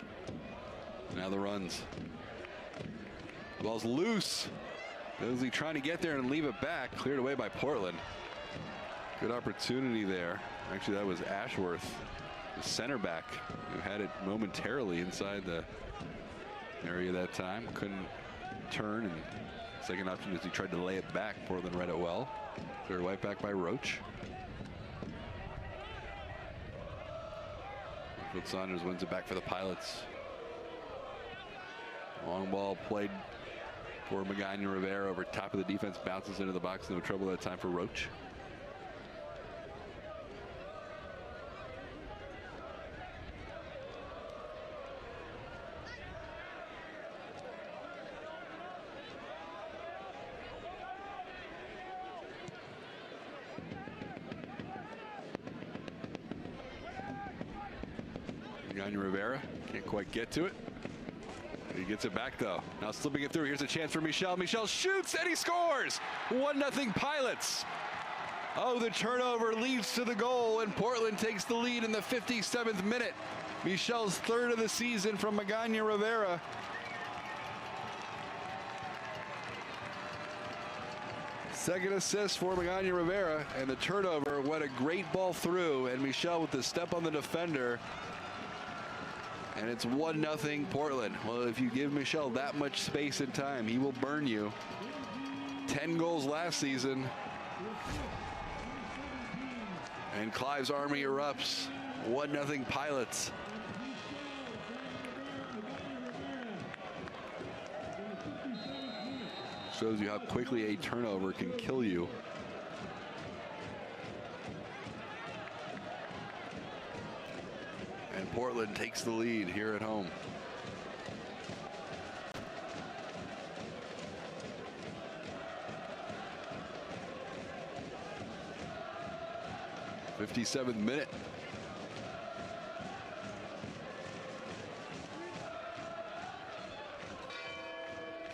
[SPEAKER 1] Now the runs. The ball's loose. Mosley trying to get there and leave it back. Cleared away by Portland. Good opportunity there. Actually, that was Ashworth, the center back, who had it momentarily inside the area that time. Couldn't turn, and second option is he tried to lay it back. Portland read it well. Cleared right back by Roach. Saunders wins it back for the Pilots. Long ball played for Magana Rivera over top of the defense, bounces into the box. No trouble that time for Roach. Rivera can't quite get to it. He gets it back though. Now slipping it through. Here's a chance for Michel. Michel shoots and he scores. 1-0 Pilots. Oh, the turnover leads to the goal, and Portland takes the lead in the 57th minute. Michel's 3rd of the season from Magana Rivera. Second assist for Magana Rivera, and the turnover. What a great ball through, and Michel with the step on the defender. And it's 1-0 Portland. Well, if you give Michel that much space and time, he will burn you. 10 goals last season. And Clive's army erupts. 1-0 Pilots. Shows you how quickly a turnover can kill you. And Portland takes the lead here at home. '57th minute.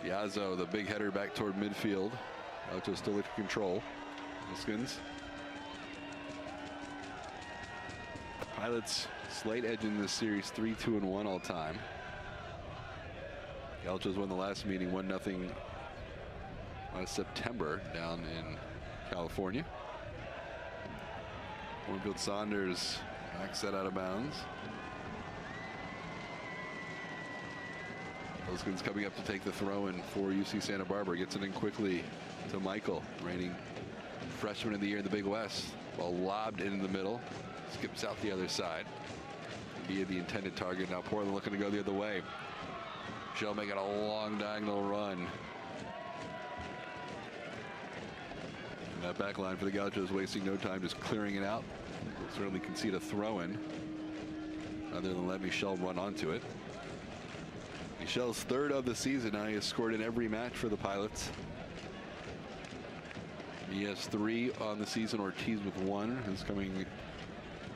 [SPEAKER 1] Piazzo, the big header back toward midfield. Gauchos still in control. Niskins. Pilots slight edge in this series, 3-2-1 all time. Gauchos won the last meeting 1-0 last September down in California. Cornfield Saunders knocks that out of bounds. Niskins coming up to take the throw in for UC Santa Barbara. Gets it in quickly to Michael, reigning freshman of the year in the Big West. Ball lobbed in the middle. Skips out the other side. He had the intended target. Now Portland looking to go the other way. Shell making a long diagonal run. And that back line for the Gauchos wasting no time, just clearing it out. We'll certainly concede a throw in, other than let Michel run onto it. Michel's third of the season now. He has scored in every match for the Pilots. He has 3 on the season. Ortiz with 1, who's coming in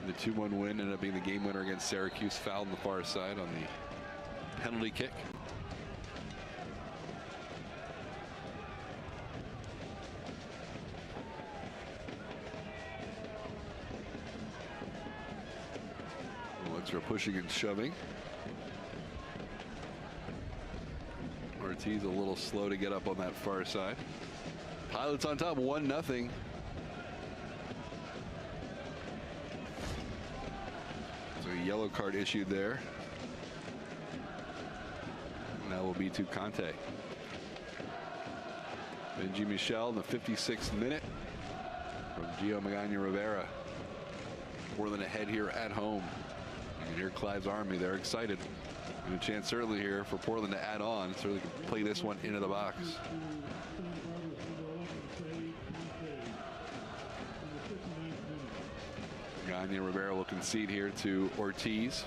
[SPEAKER 1] the 2-1 win, ended up being the game winner against Syracuse. Fouled on the far side on the penalty kick. Extra pushing and shoving. Ortiz a little slow to get up on that far side. Pilots on top, 1-0. So a yellow card issued there. And that will be to Conte. Benji Michel in the 56th minute from Gio Magana Rivera. Portland ahead here at home. And here Clive's Army, they're excited. And a chance certainly here for Portland to add on, so they can play this one into the box. Magana Rivera will concede here to Ortiz.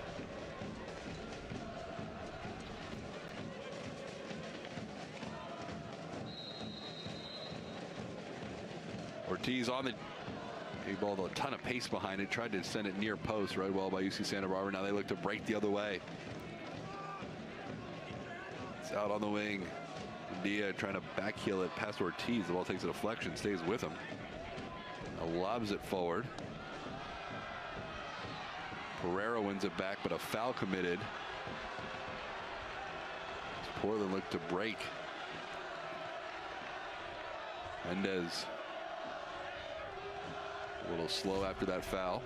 [SPEAKER 1] Ortiz on the ball, though, a ton of pace behind it. Tried to send it near post. Right well by UC Santa Barbara. Now they look to break the other way. It's out on the wing. Dia trying to backheel it past Ortiz. The ball takes a deflection, stays with him. Now lobs it forward. Pereira wins it back, but a foul committed. Portland looked to break. Mendez a little slow after that foul.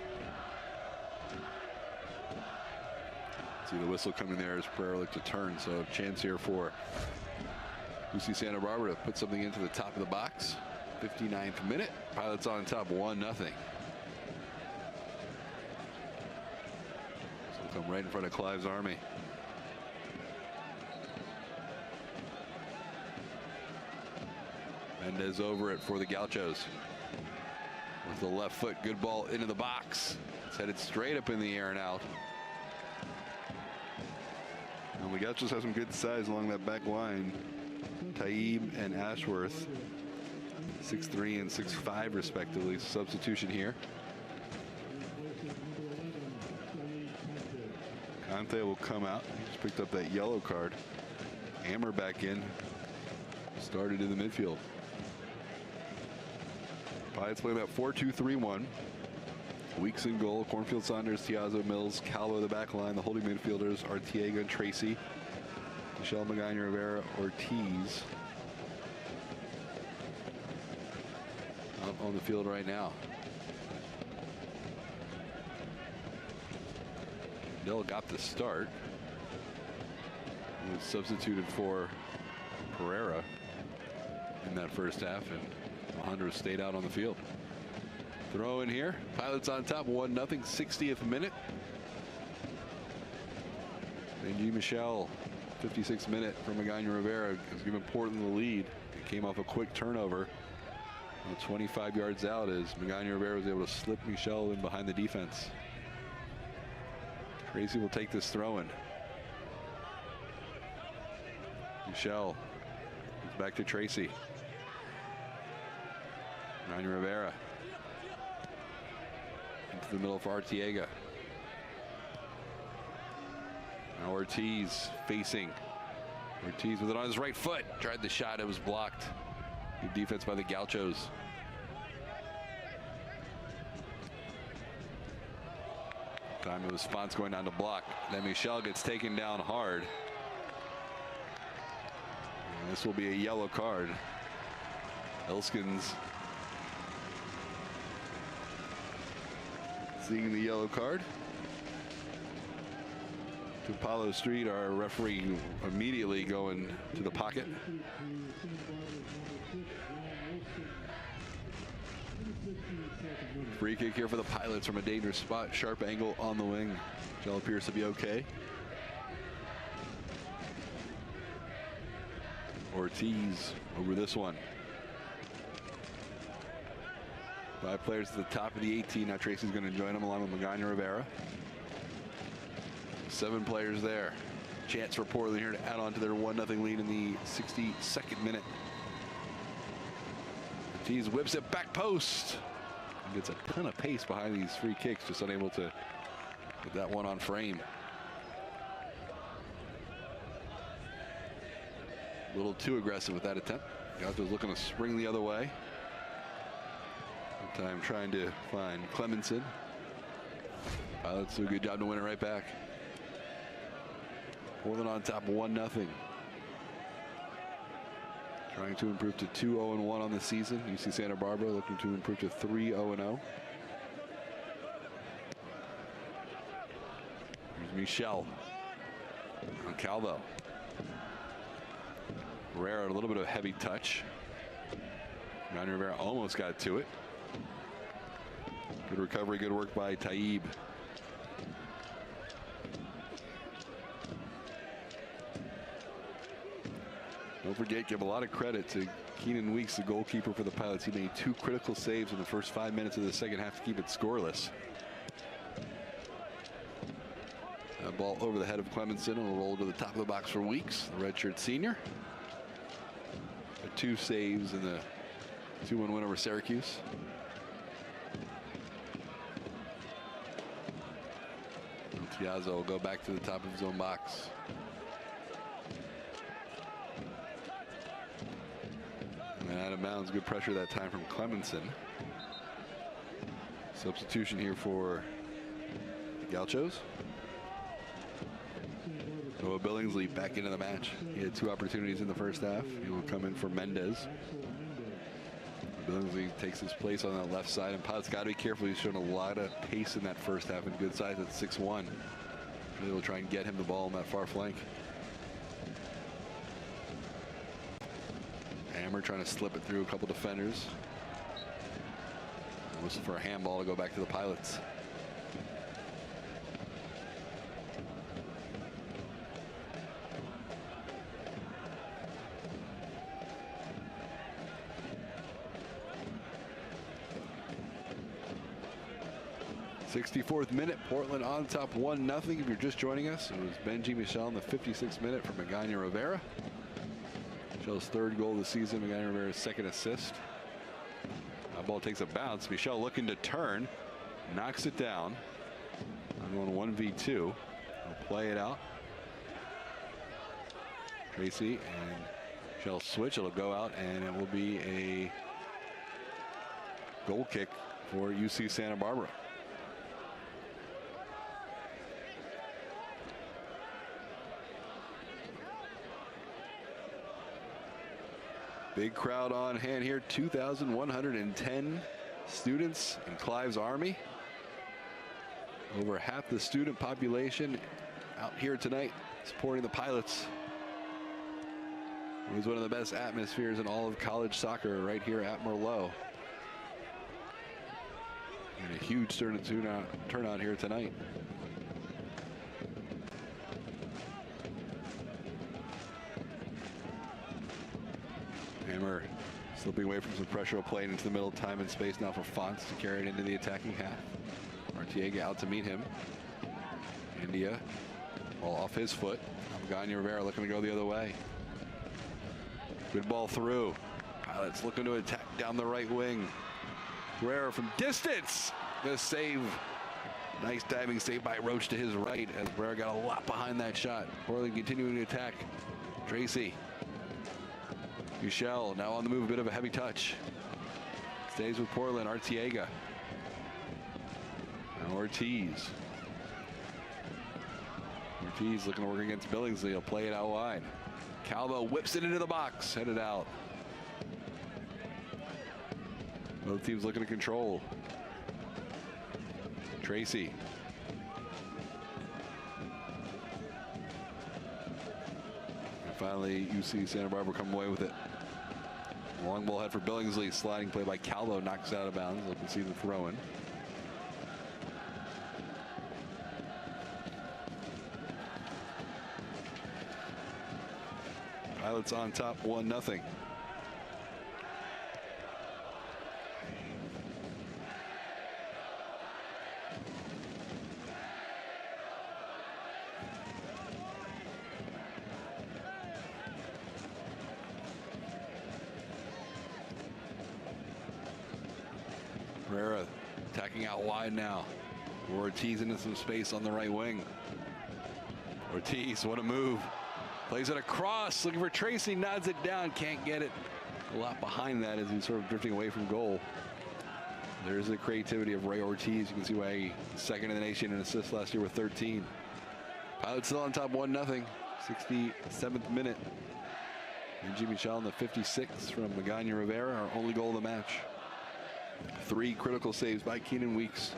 [SPEAKER 1] See the whistle coming there as Pereira looked to turn. So a chance here for UC Santa Barbara to put something into the top of the box. 59th minute. Pilots on top, 1-0. This will come right in front of Clive's Army. Mendez over it for the Gauchos. With the left foot, good ball into the box. It's headed straight up in the air and out. And the Gauchos have some good size along that back line. Taib and Ashworth, 6'3" and 6'5" respectively. Substitution here. Conte will come out. He just picked up that yellow card. Hammer back in. Started in the midfield. Pilots playing that 4-2-3-1. Weeks in goal. Cornfield Saunders, Tiazzo, Mills, Calvo the back line. The holding midfielders Artiega and Tracy. Michel, Magana, Rivera, Ortiz. Up on the field right now. Dill got the start. He was substituted for Pereira in that first half, and Alejandro stayed out on the field. Throw in here. Pilots on top, 1-0, 60th minute. Benji Michel 56th minute from Magana Rivera has given Portland the lead. It came off a quick turnover. 25 yards out as Magana Rivera was able to slip Michel in behind the defense. Tracy will take this throw in. Michel back to Tracy. Magana Rivera into the middle for Arteaga. Now Ortiz facing. Ortiz with it on his right foot. Tried the shot, it was blocked. Good defense by the Gauchos. Time it was Fonts going down to block. Then Michel gets taken down hard. And this will be a yellow card. Elskins seeing the yellow card. To Apollo Street, our referee immediately going to the pocket. Free kick here for the Pilots from a dangerous spot. Sharp angle on the wing. Michel appears to be okay. Ortiz over this one. 5 players to the top of the 18. Now Tracy's going to join him along with Magana Rivera. 7 players there. Chance for Portland here to add on to their 1-0 lead in the 62nd minute. Ortiz whips it back post. And gets a ton of pace behind these free kicks, just unable to get that one on frame. A little too aggressive with that attempt. Gauchos looking to spring the other way. Time trying to find Clemenson. Pilots do a good job to win it right back. Portland on top 1-0. Trying to improve to 2-0-1 on the season. UC Santa Barbara looking to improve to 3-0-0. Here's Michel on Calvo. Rivera, a little bit of a heavy touch. Magana Rivera almost got to it. Good recovery, good work by Taib. Don't forget, give a lot of credit to Keenan Weeks, the goalkeeper for the Pilots. He made 2 critical saves in the first 5 minutes of the second half to keep it scoreless. That ball over the head of Clemenson and will roll to the top of the box for Weeks, the redshirt senior. 2 saves in the 2-1 win over Syracuse. Tiazzo will go back to the top of his own box. And out of bounds, good pressure that time from Clemenson. Substitution here for the Gauchos. Noah Billingsley back into the match. He had 2 opportunities in the first half. He will come in for Mendez. Billingsley takes his place on that left side, and Potts got to be careful. He's shown a lot of pace in that first half and good size at 6'1". Really will try and get him the ball on that far flank. Hammer trying to slip it through a couple defenders. Whistle for a handball to go back to the Pilots. '64th minute, Portland on top 1-0. If you're just joining us, it was Benji Michel in the 56th minute for Magana Rivera. Michel's 3rd goal of the season, Magana Rivera's 2nd assist. That ball takes a bounce. Michel looking to turn, knocks it down. I'm going 1v2. He'll play it out. Tracy and Michel switch. It'll go out, and it will be a goal kick for UC Santa Barbara. Big crowd on hand here, 2,110 students in Clive's Army. Over half the student population out here tonight supporting the Pilots. It was one of the best atmospheres in all of college soccer right here at Merlot. And a huge turnout here tonight. Hammer slipping away from some pressure, playing into the middle, time and space now for Fonts to carry it into the attacking half. Arteaga out to meet him. India, ball off his foot. Magana Rivera looking to go the other way. Good ball through. Pilots looking to attack down the right wing. Rivera from distance. The save. Nice diving save by Roach to his right as Rivera got a lot behind that shot. Portland continuing to attack. Tracy. Michelle now on the move, a bit of a heavy touch. Stays with Portland. Arteaga. Now Ortiz. Ortiz looking to work against Billingsley. He'll play it out wide. Calvo whips it into the box. Headed out. Both teams looking to control. Tracy. And finally, UC Santa Barbara come away with it. Long ball head for Billingsley. Sliding play by Calvo knocks it out of bounds. You can see the throw in. Pilots on top, 1-0. Herrera attacking out wide now. Ortiz into some space on the right wing. Ortiz, what a move. Plays it across, looking for Tracy, nods it down, can't get it. A lot behind that as he's sort of drifting away from goal. There's the creativity of Ray Ortiz. You can see why he second in the nation in assists last year with 13. Pilots still on top 1-0, 67th minute. And Jimmy Michelle in the 56th from Magana Rivera, our only goal of the match. 3 critical saves by Keenan Weeks.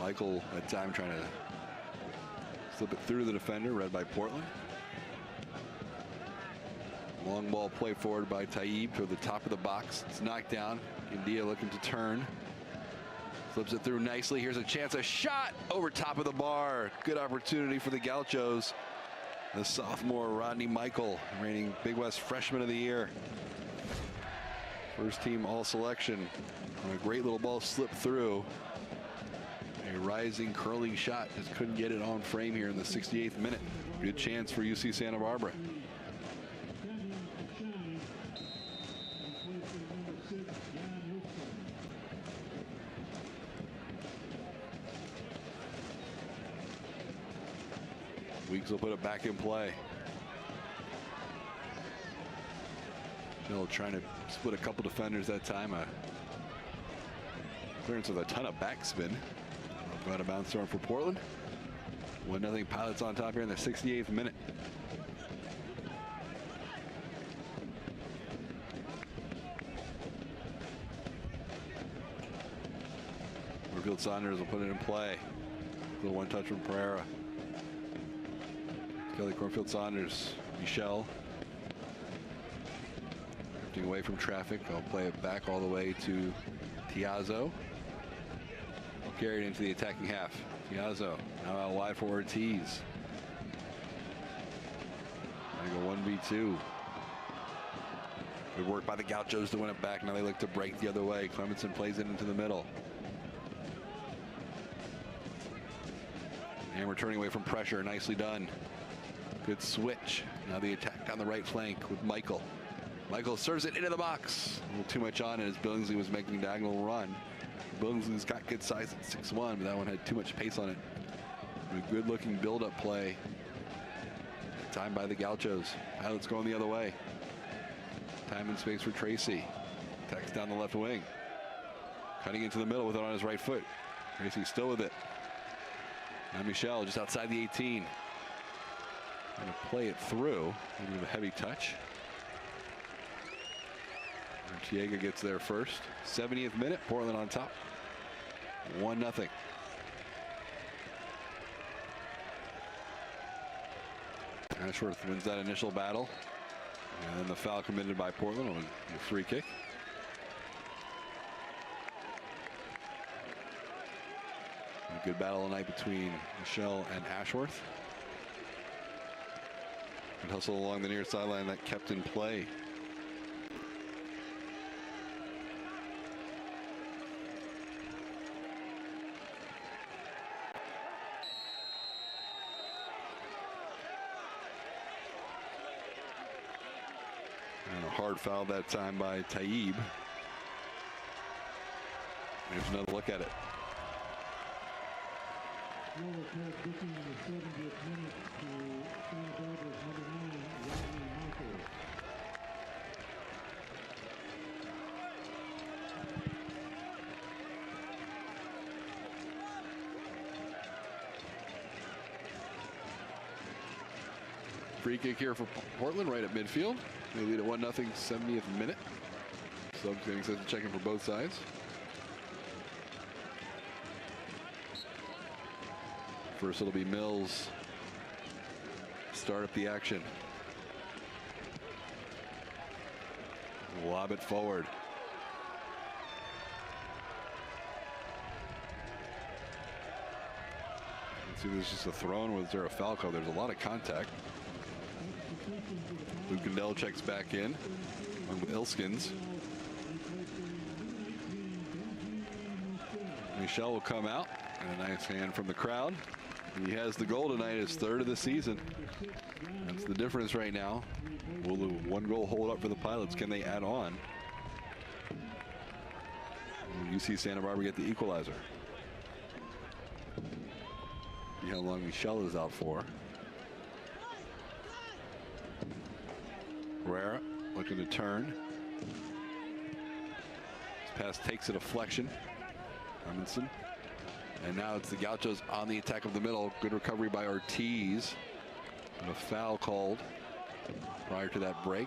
[SPEAKER 1] Michael at time trying to slip it through the defender, read by Portland. Long ball play forward by Taib to the top of the box. It's knocked down. India looking to turn. Flips it through nicely. Here's a chance, a shot over top of the bar. Good opportunity for the Gauchos. The sophomore Rodney Michael, reigning Big West Freshman of the Year. First team all selection. A great little ball slipped through. A rising curling shot, just couldn't get it on frame here in the 68th minute. Good chance for UC Santa Barbara. Weeks will put it back in play. Bill trying to split a couple defenders that time. A clearance with a ton of backspin. Out of bounds thrown for Portland. 1-0 Pilots on top here in the 68th minute. Warfield Saunders will put it in play. Little one touch from Pereira. Kelly Cornfield Saunders. Michelle. Drifting away from traffic. I'll play it back all the way to Tiazzo. Carried into the attacking half. Tiazzo now out wide for Ortiz. Going to go 1v2. Good work by the Gauchos to win it back. Now they look to break the other way. Clemenson plays it into the middle. And we're turning away from pressure. Nicely done. Good switch. Now the attack down the right flank with Michael. Michael serves it into the box. A little too much on it as Billingsley was making a diagonal run. Billingsley's got good size at 6'1", but that one had too much pace on it. A good looking build-up play. Time by the Gauchos. Pilots going the other way. Time and space for Tracy. Attacks down the left wing. Cutting into the middle with it on his right foot. Tracy still with it. Now Michelle just outside the 18. Going to play it through. A bit of a heavy touch. Arteaga gets there first. 70th minute. Portland on top. 1-0. Ashworth wins that initial battle. And then the foul committed by Portland on a free kick. Good battle tonight between Michelle and Ashworth. Good hustle along the near sideline that kept in play. And a hard foul that time by Taib. Here's another look at it. Free kick here for Portland right at midfield. They lead at 1-0, 70th minute. Subs getting set to check in for both sides. First it'll be Mills. Start up the action. Lob it forward. Let's see, there's just a throw in with Zara Falco. There's a lot of contact. Lukendell checks back in with Ilskins. Michelle will come out, and a nice hand from the crowd. He has the goal tonight, his third of the season. That's the difference right now. Will the one goal hold up for the Pilots? Can they add on? Will UC Santa Barbara get the equalizer? See how long Michelle is out for. Herrera looking to turn. This pass takes a deflection. Amundsen. And now it's the Gauchos on the attack of the middle. Good recovery by Ortiz. And a foul called prior to that break.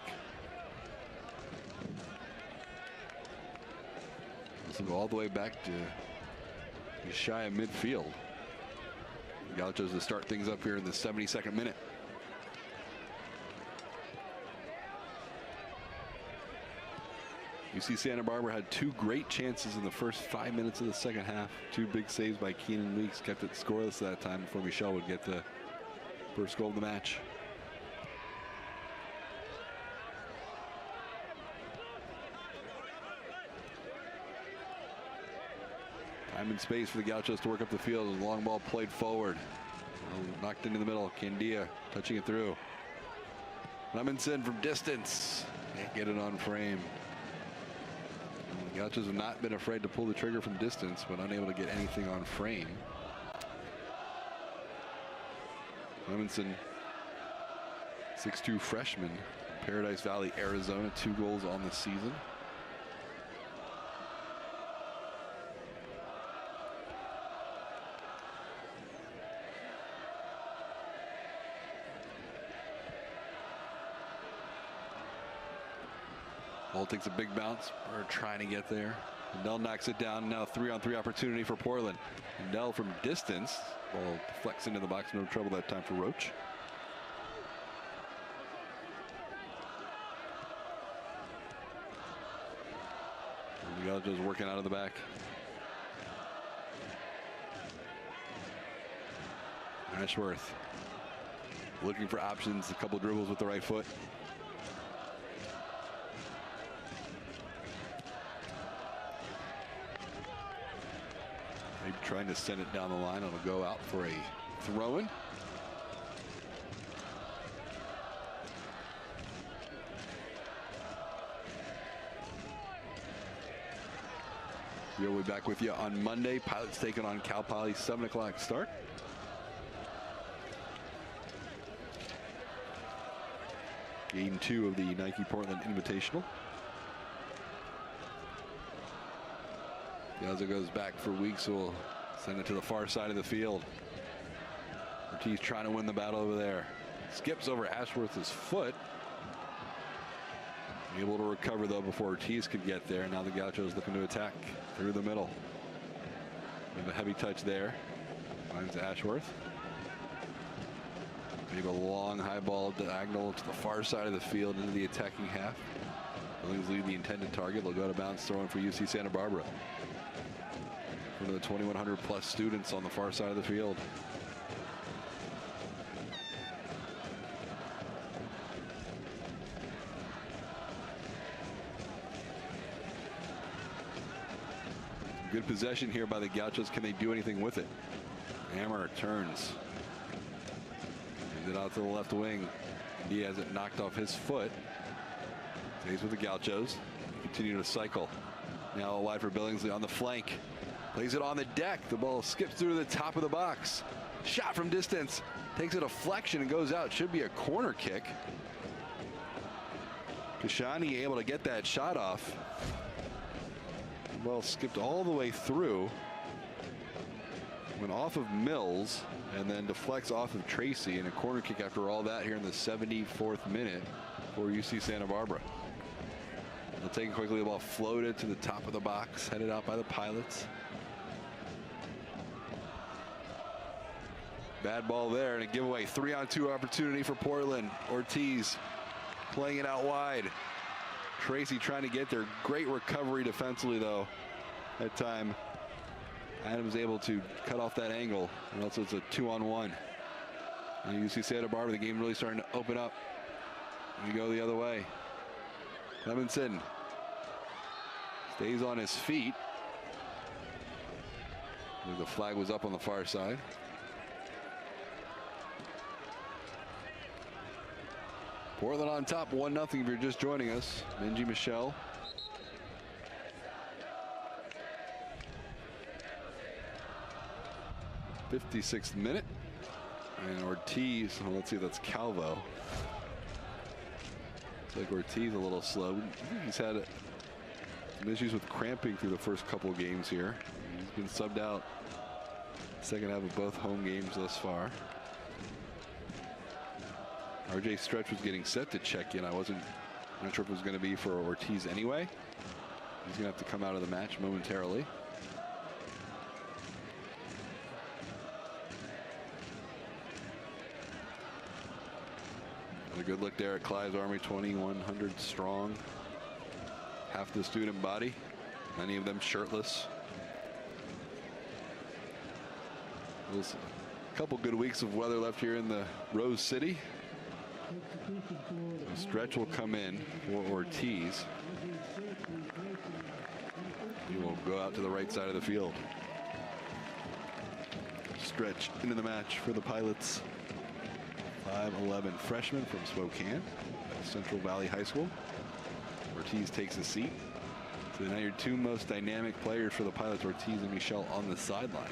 [SPEAKER 1] This will go all the way back to just shy of midfield. The Gauchos to start things up here in the 72nd minute. UC Santa Barbara had two great chances in the first 5 minutes of the second half. Two big saves by Keenan Weeks kept it scoreless that time before Michelle would get the first goal of the match. Time and space for the Gauchos to work up the field. A long ball played forward. Knocked into the middle. Candia touching it through. Lemonson from distance. Can't get it on frame. The Gauchos have not been afraid to pull the trigger from distance, but unable to get anything on frame. Lemonson, 6'2" freshman, Paradise Valley, Arizona, 2 goals on the season. Ball takes a big bounce. We're trying to get there. Dell knocks it down. Now 3-on-3 opportunity for Portland. Dell from distance. Ball deflects into the box. No trouble that time for Roach. And the Gauchos working out of the back. Ashworth looking for options. A couple dribbles with the right foot. Trying to send it down the line. It'll go out for a throw-in. We'll be back with you on Monday. Pilots taking on Cal Poly, 7 o'clock start. Game 2 of the Nike Portland Invitational. Gaza goes back for Weeks, who will send it to the far side of the field. Ortiz trying to win the battle over there. Skips over Ashworth's foot. Able to recover though before Ortiz could get there. Now the Gauchos looking to attack through the middle. We have a heavy touch there. Finds Ashworth. Maybe a long high ball diagonal to the far side of the field into the attacking half. Billings lead the intended target. They'll go to bounce, throwing for UC Santa Barbara. One of the 2,100 plus students on the far side of the field. Good possession here by the Gauchos. Can they do anything with it? Hammer turns. Gives it out to the left wing. He has it knocked off his foot. Stays with the Gauchos. Continue to cycle. Now wide for Billingsley on the flank. Plays it on the deck. The ball skips through the top of the box. Shot from distance. Takes a deflection and goes out. Should be a corner kick. Kashani able to get that shot off. The ball skipped all the way through. Went off of Mills and then deflects off of Tracy, and a corner kick after all that here in the 74th minute for UC Santa Barbara. They'll take it quickly. The ball floated to the top of the box, headed out by the Pilots. Bad ball there and a giveaway. 3-on-2 opportunity for Portland. Ortiz playing it out wide. Tracy trying to get there. Great recovery defensively though. That time Adams able to cut off that angle, and also it's a 2-on-1. And UC Santa Barbara, the game really starting to open up. We go the other way. Levinson stays on his feet. The flag was up on the far side. Portland on top, 1-0 if you're just joining us. Benji Michelle. '56th minute. And Ortiz, well, let's see, that's Calvo. Looks like Ortiz a little slow. He's had some issues with cramping through the first couple of games here. He's been subbed out second half of both home games thus far. RJ Stretch was getting set to check in. I'm not sure if it was going to be for Ortiz anyway. He's going to have to come out of the match momentarily. A good look there at Clive's Army, 2,100 strong. Half the student body, many of them shirtless. There's a couple good weeks of weather left here in the Rose City. The Stretch will come in for Ortiz. He will go out to the right side of the field. Stretch into the match for the Pilots. 5'11" freshman from Spokane, Central Valley High School. Ortiz takes a seat. So now your two most dynamic players for the Pilots, Ortiz and Michelle, on the sideline.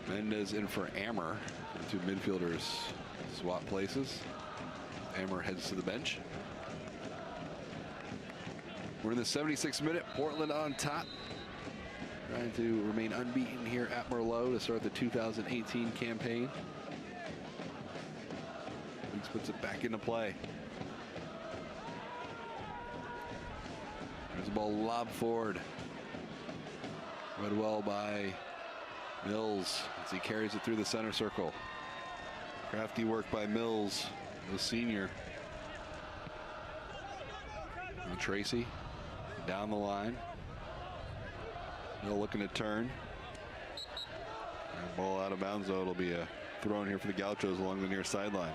[SPEAKER 1] Mendez in for Ammer. The two midfielders swap places. Ammer heads to the bench. We're in the 76th minute. Portland on top, trying to remain unbeaten here at Merlot to start the 2018 campaign. Weeks puts it back into play. There's the ball lobbed forward. Read well by Mills as he carries it through the center circle. Crafty work by Mills, the senior. And Tracy down the line. Mill looking to turn. And ball out of bounds, though. It'll be a throw in here for the Gauchos along the near sideline.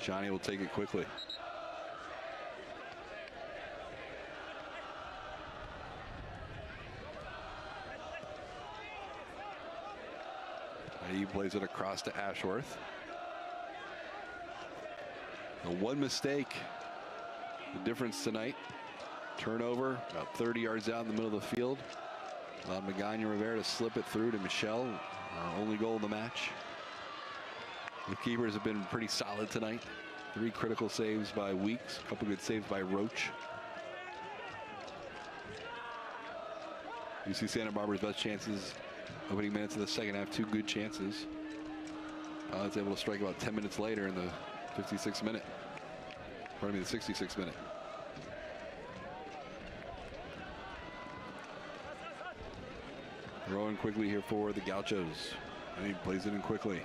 [SPEAKER 1] Johnny will take it quickly. He plays it across to Ashworth. The one mistake, the difference tonight. Turnover about 30 yards out in the middle of the field. Allowed Magana Rivera to slip it through to Michelle, our only goal of the match. The keepers have been pretty solid tonight. 3 critical saves by Weeks, a couple good saves by Roach. UC Santa Barbara's best chances opening minutes of the second half, 2 good chances. It's able to strike about 10 minutes later in the 56th minute. Pardon me, the 66th minute. Throwing quickly here for the Gauchos. And he plays it in quickly.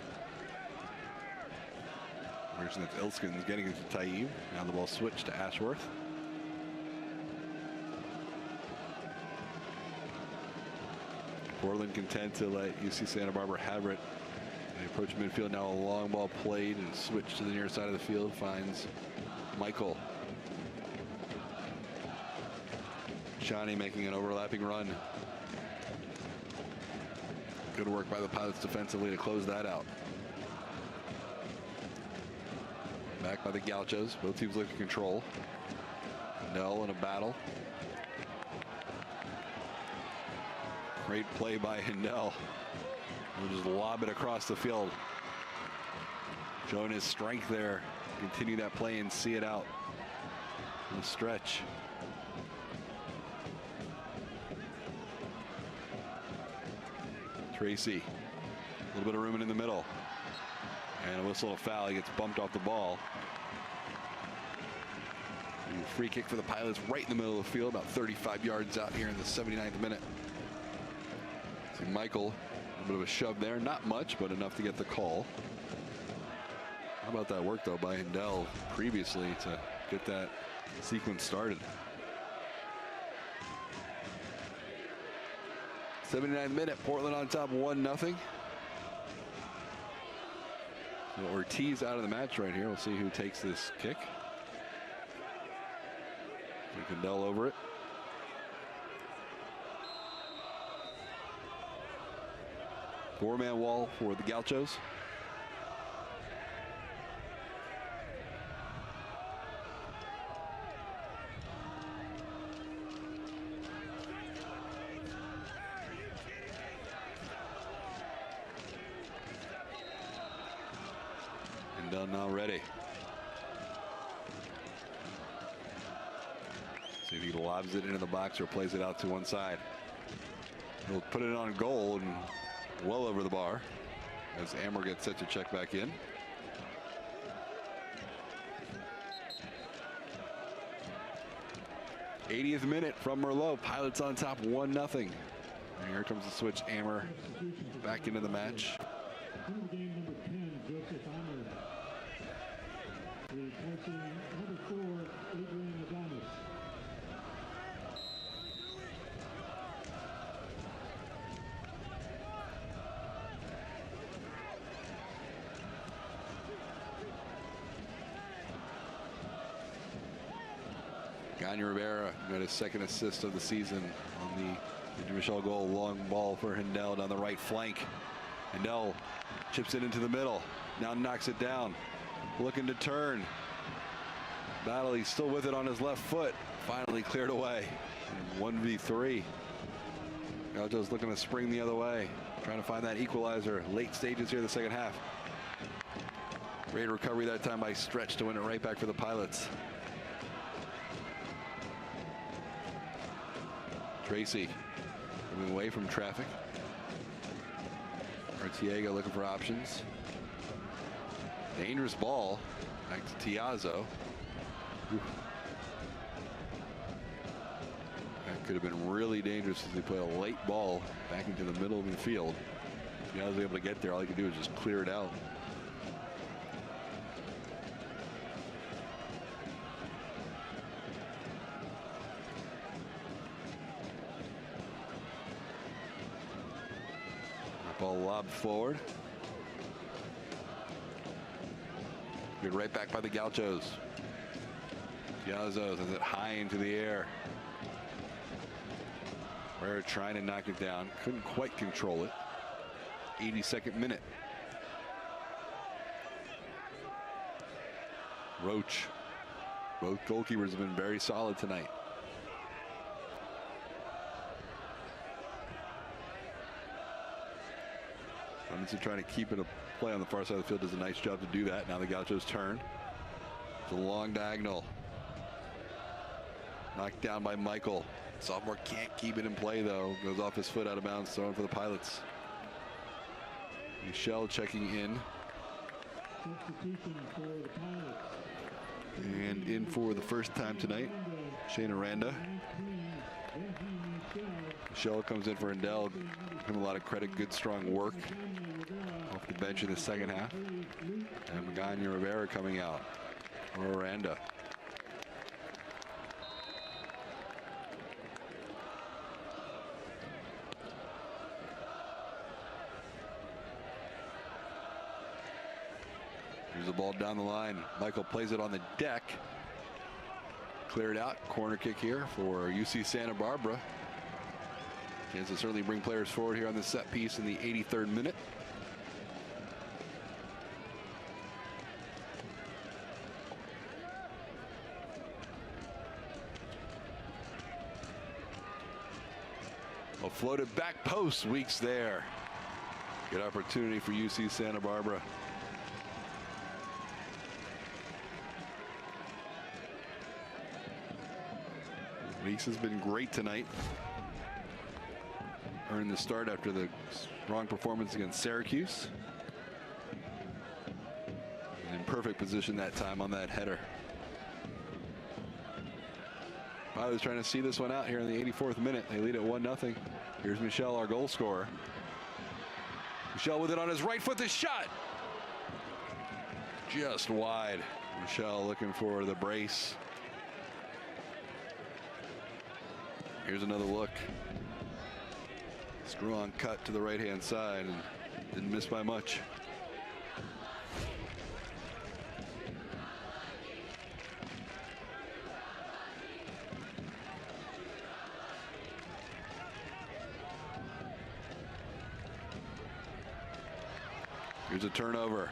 [SPEAKER 1] Version that's Ilskin's getting it to Taib. Now the ball switched to Ashworth. Portland content to let UC Santa Barbara have it. They approach midfield now. A long ball played and switched to the near side of the field. Finds Michael. Johnny making an overlapping run. Good work by the Pilots defensively to close that out. Back by the Gauchos. Both teams look to control. Nell in a battle. Great play by Hindell. He'll just lob it across the field. Showing his strength there. Continue that play and see it out. The stretch. Tracy. A little bit of room in the middle. And a whistle, a foul. He gets bumped off the ball. And free kick for the Pilots right in the middle of the field, about 35 yards out here in the 79th minute. See Michael, a little bit of a shove there. Not much, but enough to get the call. How about that work, though, by Hindell previously to get that sequence started. 79th minute, Portland on top, 1-0. So Ortiz out of the match right here. We'll see who takes this kick. Hindell over it. Four-man wall for the Gauchos. Hindell now ready. See if he lobs it into the box or plays it out to one side. He'll put it on goal and well over the bar as Amber gets set to check back in. '80th minute from Merlot. Pilots on top, 1-0. And here comes the switch. Amber back into the match. Gagne Rivera got his second assist of the season on the Michelle goal. Long ball for Hindell down the right flank. Hindell chips it into the middle. Now knocks it down. Looking to turn. Battle, he's still with it on his left foot. Finally cleared away. 1v3. Gauchos looking to spring the other way. Trying to find that equalizer. Late stages here, the second half. Great recovery that time by Stretch to win it right back for the Pilots. Tracy moving away from traffic. Artiega looking for options. Dangerous ball back to Tiazzo. That could have been really dangerous as they play a late ball back into the middle of the field. Tiazzo able to get there. All he could do is just clear it out. Ball lobbed forward. Good right back by the Gauchos. Tiazzo sends it high into the air. We're trying to knock it down. Couldn't quite control it. 82nd minute. Roach. Both goalkeepers have been very solid tonight. Robinson trying to keep it a play on the far side of the field, does a nice job to do that. Now the Gauchos turn. It's a long diagonal. Knocked down by Michael. Sophomore can't keep it in play though. Goes off his foot out of bounds, thrown for the Pilots. Michelle checking in. And in for the first time tonight, Shane Aranda. Michelle comes in for Endell. Give him a lot of credit. Good, strong work off the bench in the second half. And Magana Rivera coming out. Miranda. Here's the ball down the line. Michael plays it on the deck. Cleared out. Corner kick here for UC Santa Barbara. Chance to certainly bring players forward here on the set piece in the 83rd minute. A floated back post. Weeks there. Good opportunity for UC Santa Barbara. Weeks has been great tonight. Earned the start after the strong performance against Syracuse. In perfect position that time on that header. I was trying to see this one out here in the 84th minute. They lead at 1-0. Here's Michelle, our goal scorer. Michelle with it on his right foot. The shot just wide. Michelle looking for the brace. Here's another look. Screw on cut to the right hand side and didn't miss by much. Here's a turnover.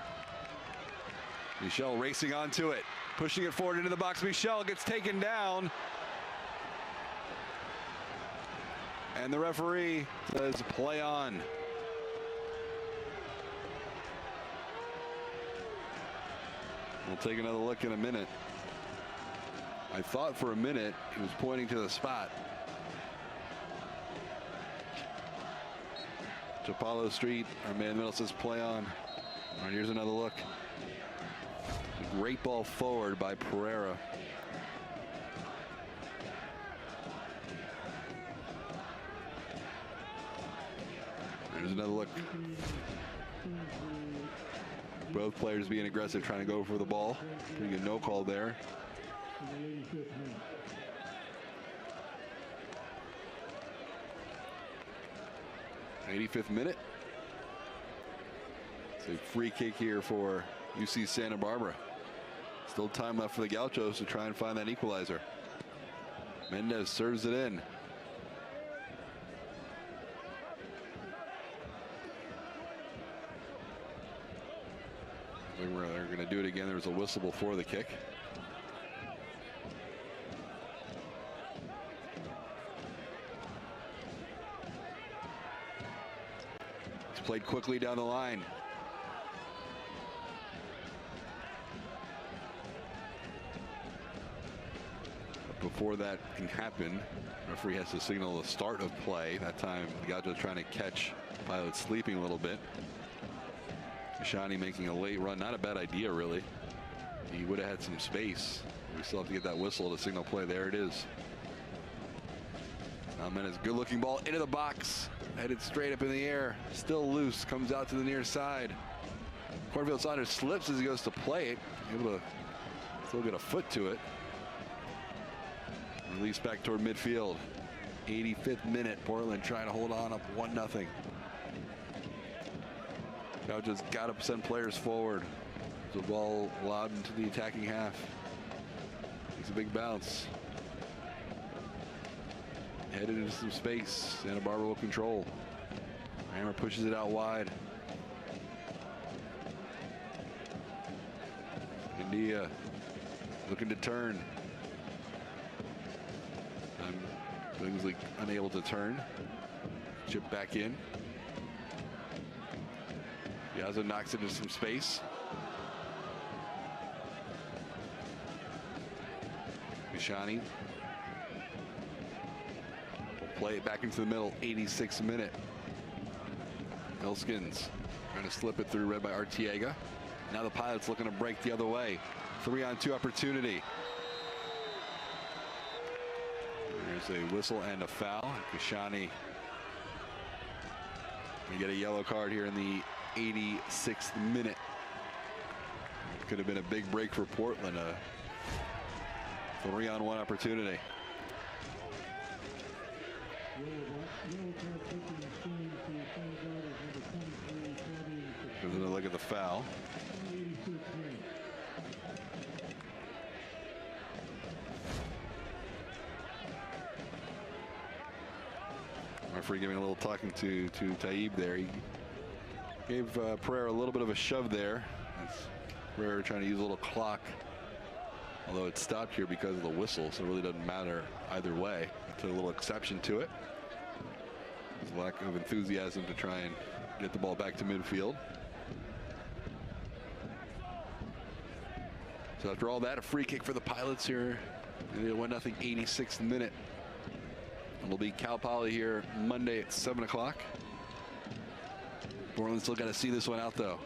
[SPEAKER 1] Michelle racing onto it, pushing it forward into the box. Michelle gets taken down. And the referee says play on. We'll take another look in a minute. I thought for a minute he was pointing to the spot. Chapalo Street, our man in the middle says play on. All right, here's another look. A great ball forward by Pereira. There's another look. Both players being aggressive, trying to go for the ball. Pretty good no call there. '85th minute. It's a free kick here for UC Santa Barbara. Still time left for the Gauchos to try and find that equalizer. Mendez serves it in. They're going to do it again. There was a whistle before the kick. It's played quickly down the line. But before that can happen, the referee has to signal the start of play. That time, the Gauchos trying to catch Pilot sleeping a little bit. Shani making a late run. Not a bad idea, really. He would have had some space. We still have to get that whistle to signal play. There it is. Now Mena's good looking ball into the box. Headed straight up in the air. Still loose. Comes out to the near side. Cornfield Saunders slips as he goes to play it. Able to still get a foot to it. Release back toward midfield. 85th minute. Portland trying to hold on up 1-0. Now just got to send players forward. The ball lobbed into the attacking half. It's a big bounce. Headed into some space. Santa Barbara will control. Hammer pushes it out wide. India looking to turn. Billingsley unable to turn. Chip back in. Piazza knocks it into some space. Bishani will play it back into the middle. 86th minute. Elskins trying to slip it through, read by Artiega. Now the Pilots looking to break the other way. 3-on-2 opportunity. There's a whistle and a foul. Kashani We get a yellow card here in the 86th minute. Could have been a big break for Portland. A 3-on-1 opportunity. Here's another look at the foul. Referee giving a little talking to Taib there. He gave Pereira a little bit of a shove there. Pereira trying to use a little clock, although it stopped here because of the whistle, so it really doesn't matter either way. Took a little exception to it. There's a lack of enthusiasm to try and get the ball back to midfield. So after all that, a free kick for the Pilots here in the 1-0 86th minute. It'll be Cal Poly here Monday at 7 o'clock. Portland still got to see this one out, though.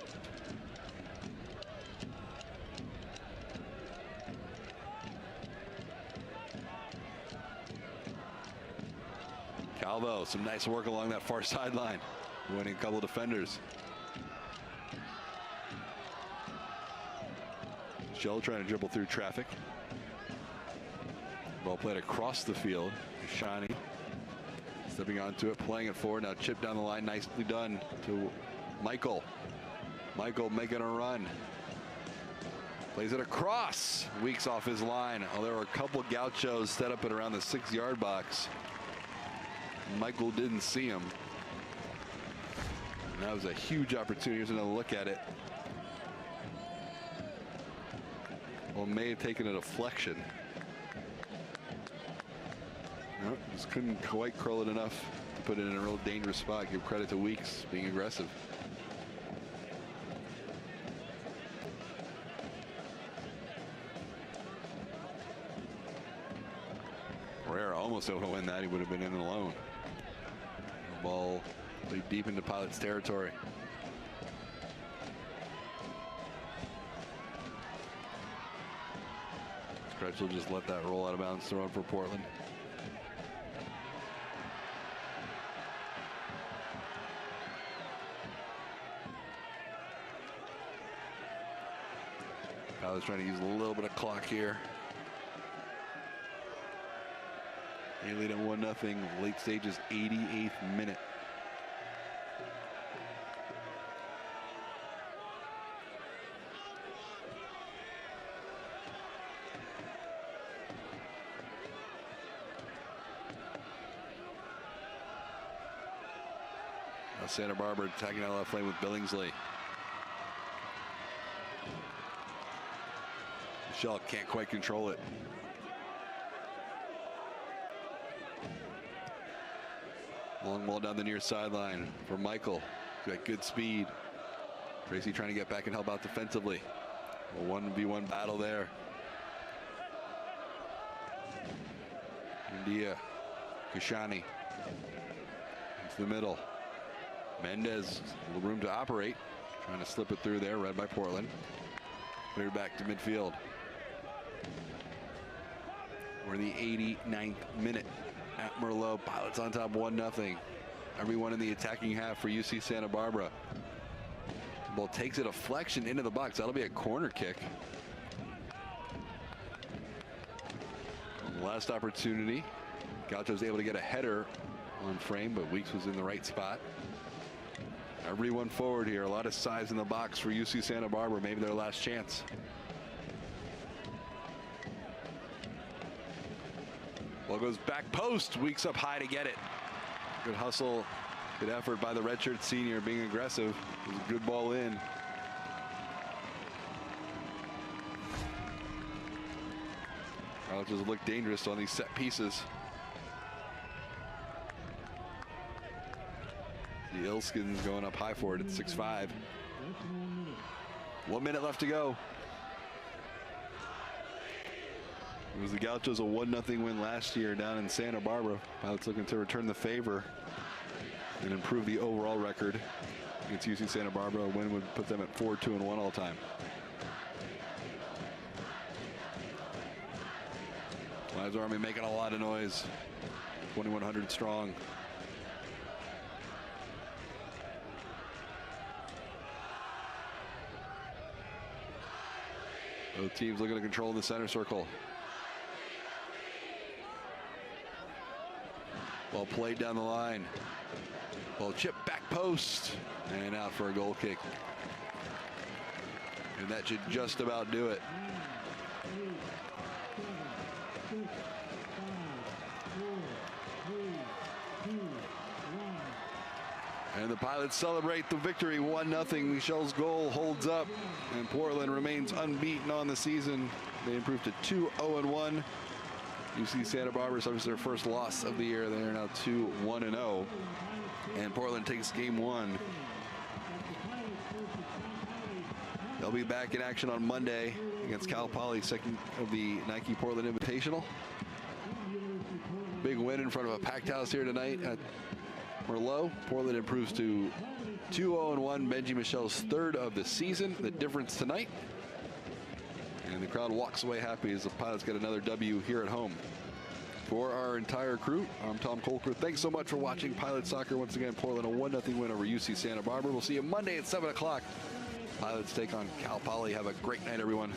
[SPEAKER 1] Calvo, some nice work along that far sideline, winning a couple of defenders. Shell trying to dribble through traffic. Ball played across the field. Shani stepping onto it, playing it forward. Now chip down the line, nicely done to Michael. Michael making a run. Plays it across. Weeks off his line. Oh, there were a couple Gauchos set up at around the 6-yard box. Michael didn't see him. And that was a huge opportunity. Here's another look at it. Well, may have taken a deflection. No, just couldn't quite curl it enough to put it in a real dangerous spot. Give credit to Weeks being aggressive. Pereira almost able to win that. He would have been in alone. The ball played deep into Pilots territory. Stretch will just let that roll out of bounds, throw in for Portland. Pilots trying to use a little bit of clock here. They lead at 1-0, late stages, 88th minute. Now Santa Barbara attacking out left lane with Billingsley. Michelle can't quite control it. Long ball down the near sideline for Michael. He's got good speed. Tracy trying to get back and help out defensively. A 1v1 battle there. India, Kashani into the middle. Mendez, a little room to operate. Trying to slip it through there, read by Portland. Cleared back to midfield. We're in the 89th minute at Merlot. Pilots on top 1-0. Everyone in the attacking half for UC Santa Barbara. Ball takes a deflection into the box. That'll be a corner kick. Last opportunity. Gaucho was able to get a header on frame, but Weeks was in the right spot. Everyone forward here. A lot of size in the box for UC Santa Barbara. Maybe their last chance. Ball goes back post. Weeks up high to get it. Good hustle. Good effort by the redshirt senior, being aggressive. It was a good ball in. Just look dangerous on these set pieces. The Ilskins going up high for it at 6-5. 1 minute left to go. It was the Gauchos a 1-0 win last year down in Santa Barbara. Pilots looking to return the favor and improve the overall record against UC Santa Barbara. A win would put them at 4-2-1 all time. Lives Army making a lot of noise. 2,100 strong. Both teams looking to control the center circle. Ball played down the line. Ball chipped back post and out for a goal kick. And that should just about do it. And the Pilots celebrate the victory 1-0. Michel's goal holds up, and Portland remains unbeaten on the season. They improved to 2-0-1. UC Santa Barbara suffers their first loss of the year. They are now 2-1-0. And Portland takes game 1. They'll be back in action on Monday against Cal Poly, second of the Nike Portland Invitational. Big win in front of a packed house here tonight at Merlot. Portland improves to 2-0-1. Benji Michel's third of the season. The difference tonight. And the crowd walks away happy as the Pilots get another W here at home. For our entire crew, I'm Tom Colker. Thanks so much for watching Pilot Soccer. Once again, Portland a 1-0 win over UC Santa Barbara. We'll see you Monday at 7 o'clock. Pilots take on Cal Poly. Have a great night, everyone.